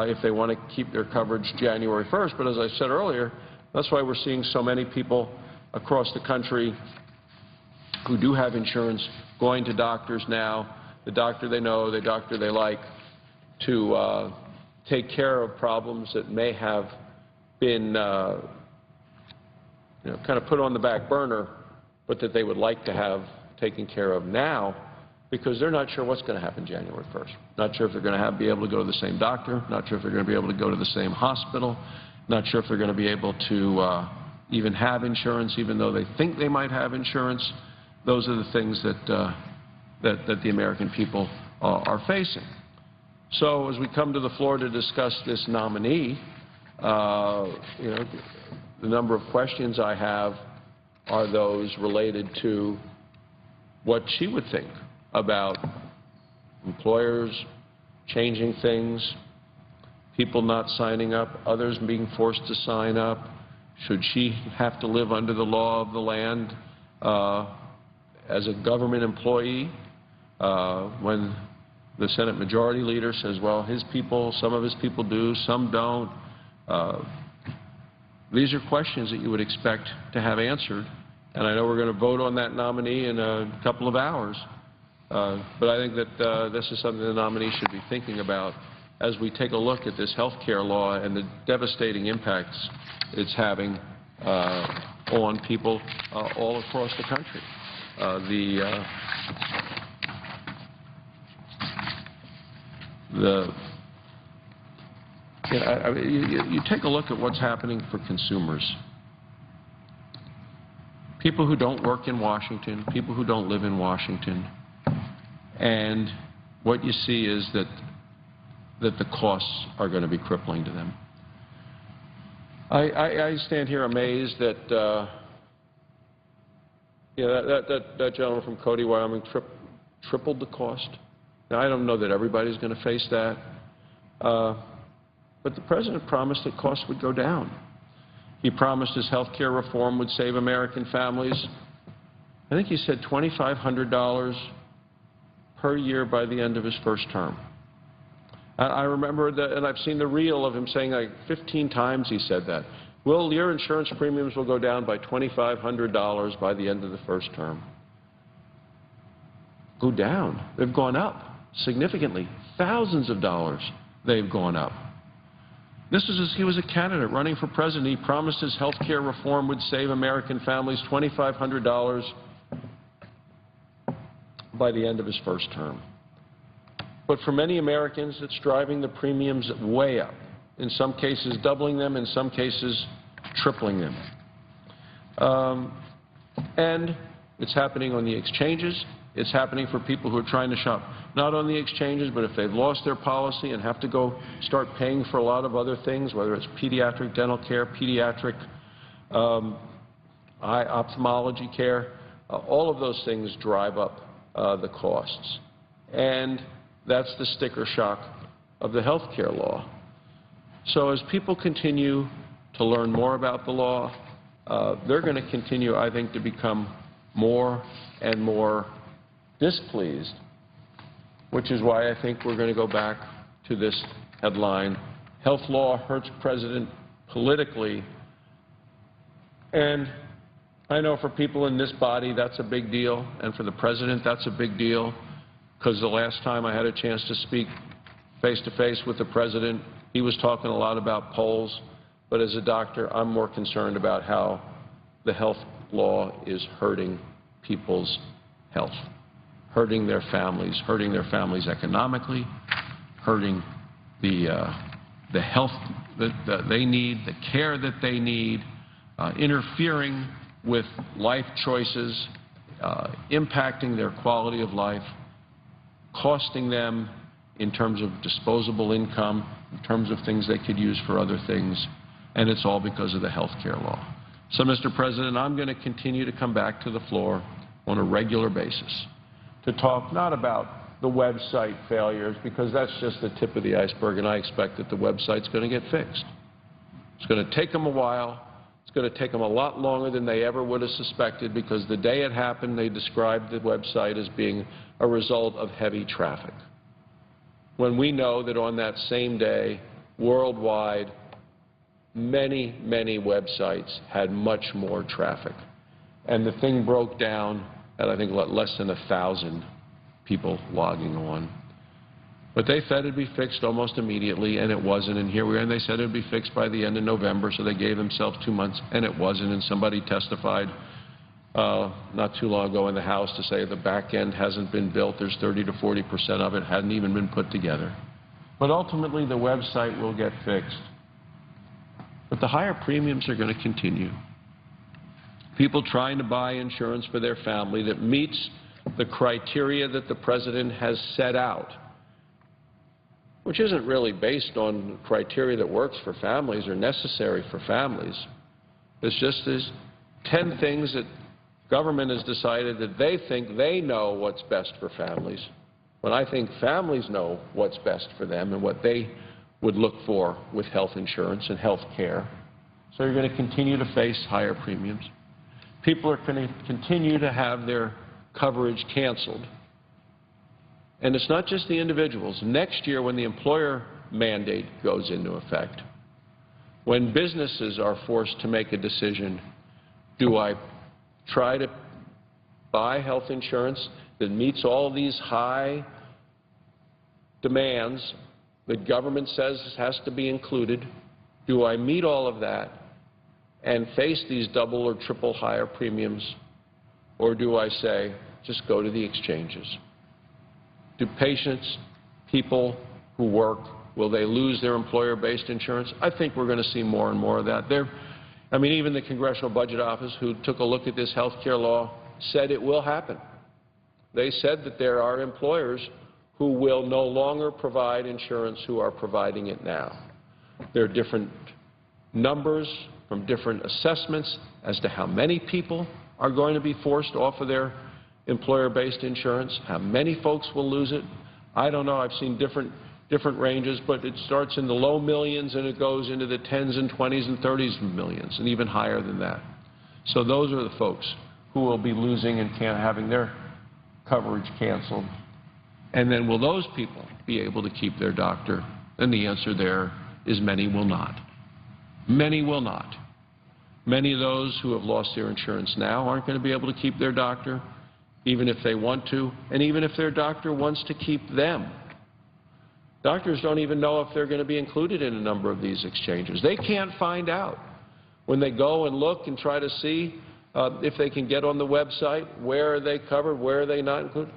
if they want to keep their coverage January 1st. But as I said earlier, that's why we're seeing so many people across the country who do have insurance going to doctors now, the doctor they know, the doctor they like, to take care of problems that may have been kind of put on the back burner, but that they would like to have taken care of now, because they're not sure what's going to happen January 1st. Not sure if they're going to be able to go to the same doctor, not sure if they're going to be able to go to the same hospital, not sure if they're going to be able to even have insurance, even though they think they might have insurance. Those are the things that the American people are facing. So as we come to the floor to discuss this nominee, the number of questions I have are those related to what she would think about employers changing things, people not signing up, others being forced to sign up. Should she have to live under the law of the land as a government employee when the Senate Majority Leader says, well, his people, some of his people do, some don't. These are questions that you would expect to have answered, and I know we're going to vote on that nominee in a couple of hours, but I think that this is something the nominee should be thinking about as we take a look at this health care law and the devastating impacts it's having on people all across the country. You take a look at what's happening for consumers. People who don't work in Washington, people who don't live in Washington, and what you see is that the costs are going to be crippling to them. I stand here amazed that that gentleman from Cody, Wyoming, tripled the cost. Now, I don't know that everybody's going to face that, but the president promised that costs would go down. He promised his health care reform would save American families. I think he said $2,500 per year by the end of his first term. I remember that, and I've seen the reel of him saying like 15 times he said that. Well, your insurance premiums will go down by $2,500 by the end of the first term. Go down. They've gone up significantly. Thousands of dollars they've gone up. He was a candidate running for president. He promised his health care reform would save American families $2,500 by the end of his first term. But for many Americans, it's driving the premiums way up, in some cases doubling them, in some cases tripling them. And it's happening on the exchanges. It's happening for people who are trying to shop not on the exchanges, but if they've lost their policy and have to go start paying for a lot of other things, whether it's pediatric dental care, pediatric eye ophthalmology care, all of those things drive up the costs. And that's the sticker shock of the health care law. So as people continue to learn more about the law, they're going to continue, I think, to become more and more displeased, which is why I think we're going to go back to this headline, health law hurts president politically. And I know for people in this body that's a big deal, and for the president that's a big deal, because the last time I had a chance to speak face-to-face with the president, he was talking a lot about polls, but as a doctor, I'm more concerned about how the health law is hurting people's health, hurting their families economically, hurting the health that they need, the care that they need, interfering with life choices, impacting their quality of life, costing them in terms of disposable income, in terms of things they could use for other things, and it's all because of the health care law. So, Mr. President, I'm going to continue to come back to the floor on a regular basis to talk not about the website failures, because that's just the tip of the iceberg, and I expect that the website's going to get fixed. It's going to take them a while. It's going to take them a lot longer than they ever would have suspected, because the day it happened, they described the website as being a result of heavy traffic, when we know that on that same day, worldwide, many, many websites had much more traffic. And the thing broke down at, I think, less than 1,000 people logging on. But they said it would be fixed almost immediately, and it wasn't. And here we are, and they said it would be fixed by the end of November, so they gave themselves 2 months, and it wasn't. And somebody testified not too long ago in the House to say the back end hasn't been built. There's 30 to 40% of it hadn't even been put together. But ultimately, the website will get fixed. But the higher premiums are going to continue. People trying to buy insurance for their family that meets the criteria that the president has set out, which isn't really based on criteria that works for families or necessary for families. It's just these 10 things that government has decided that they think they know what's best for families, when I think families know what's best for them and what they would look for with health insurance and health care. So you're going to continue to face higher premiums. People are going to continue to have their coverage canceled. And it's not just the individuals. Next year, when the employer mandate goes into effect, when businesses are forced to make a decision, do I try to buy health insurance that meets all these high demands that government says has to be included? Do I meet all of that and face these double or triple higher premiums? Or do I say, just go to the exchanges? Do patients, people who work, will they lose their employer-based insurance? I think we're going to see more and more of that. I mean, even the Congressional Budget Office, who took a look at this health care law, said it will happen. They said that there are employers who will no longer provide insurance who are providing it now. There are different numbers from different assessments as to how many people are going to be forced off of their employer-based insurance, how many folks will lose it. I don't know. I've seen different ranges, but it starts in the low millions and it goes into the tens and 20s and 30s of millions and even higher than that. So those are the folks who will be losing and having their coverage canceled. And then will those people be able to keep their doctor? And the answer there is many will not. Many will not. Many of those who have lost their insurance now aren't going to be able to keep their doctor, even if they want to, and even if their doctor wants to keep them. Doctors don't even know if they're going to be included in a number of these exchanges. They can't find out when they go and look and try to see if they can get on the website, where are they covered, where are they not included.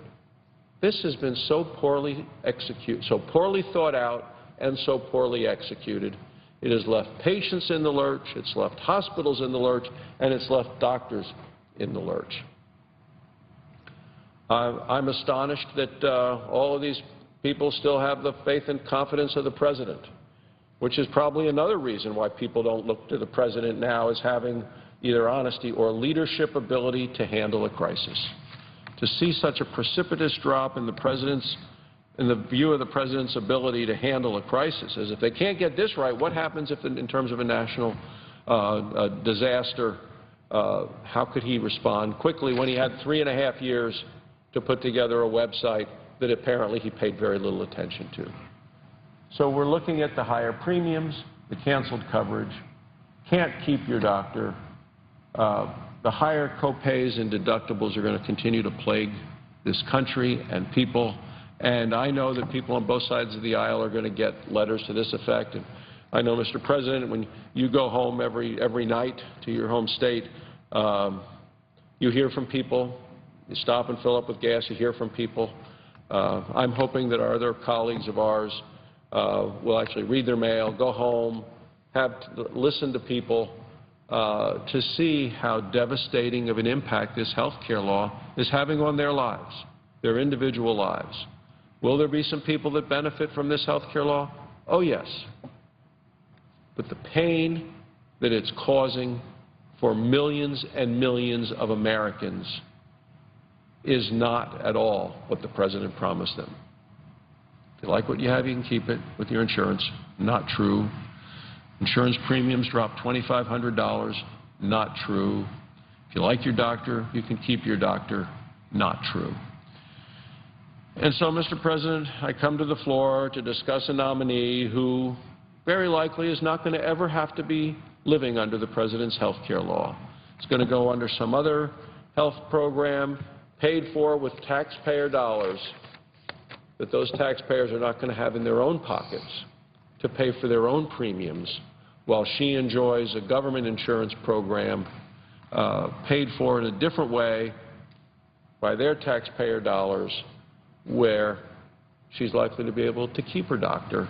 This has been so poorly executed, so poorly thought out and so poorly executed. It has left patients in the lurch, it's left hospitals in the lurch, and it's left doctors in the lurch. I'm astonished that all of these people still have the faith and confidence of the President, which is probably another reason why people don't look to the President now as having either honesty or leadership ability to handle a crisis. To see such a precipitous drop in the view of the President's ability to handle a crisis, as if they can't get this right, what happens if in terms of a national disaster, how could he respond quickly when he had 3.5 years to put together a website that apparently he paid very little attention to? So we're looking at the higher premiums, the canceled coverage, can't keep your doctor. The higher copays and deductibles are going to continue to plague this country and people. And I know that people on both sides of the aisle are going to get letters to this effect. And I know, Mr. President, when you go home every night to your home state, you hear from people. You stop and fill up with gas, you hear from people. I'm hoping that our other colleagues of ours will actually read their mail, go home, listen to people to see how devastating of an impact this health care law is having on their lives, their individual lives. Will there be some people that benefit from this health care law? Oh, yes. But the pain that it's causing for millions and millions of Americans is not at all what the President promised them. If you like what you have, you can keep it with your insurance. Not true. Insurance premiums dropped $2,500. Not true. If you like your doctor, you can keep your doctor. Not true. And so, Mr. President, I come to the floor to discuss a nominee who very likely is not going to ever have to be living under the President's health care law. It's going to go under some other health program paid for with taxpayer dollars that those taxpayers are not going to have in their own pockets to pay for their own premiums while she enjoys a government insurance program paid for in a different way by their taxpayer dollars, where she's likely to be able to keep her doctor,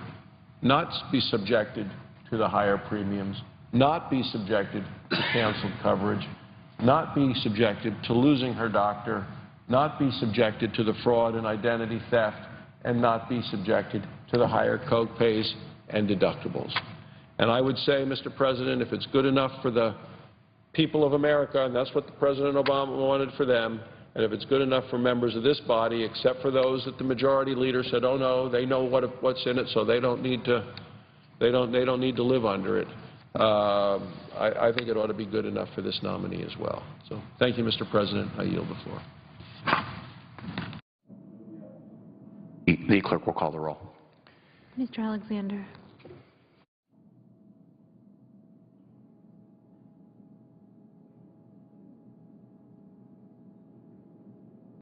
not be subjected to the higher premiums, not be subjected to canceled coverage, not be subjected to losing her doctor, not be subjected to the fraud and identity theft, and not be subjected to the higher co-pays and deductibles. And I would say, Mr. President, if it's good enough for the people of America, and that's what President Obama wanted for them, and if it's good enough for members of this body, except for those that the majority leader said, oh no, they know what's in it, so they don't need to live under it. I think it ought to be good enough for this nominee as well. So thank you, Mr. President. I yield the floor. The clerk will call the roll. Mr. Alexander.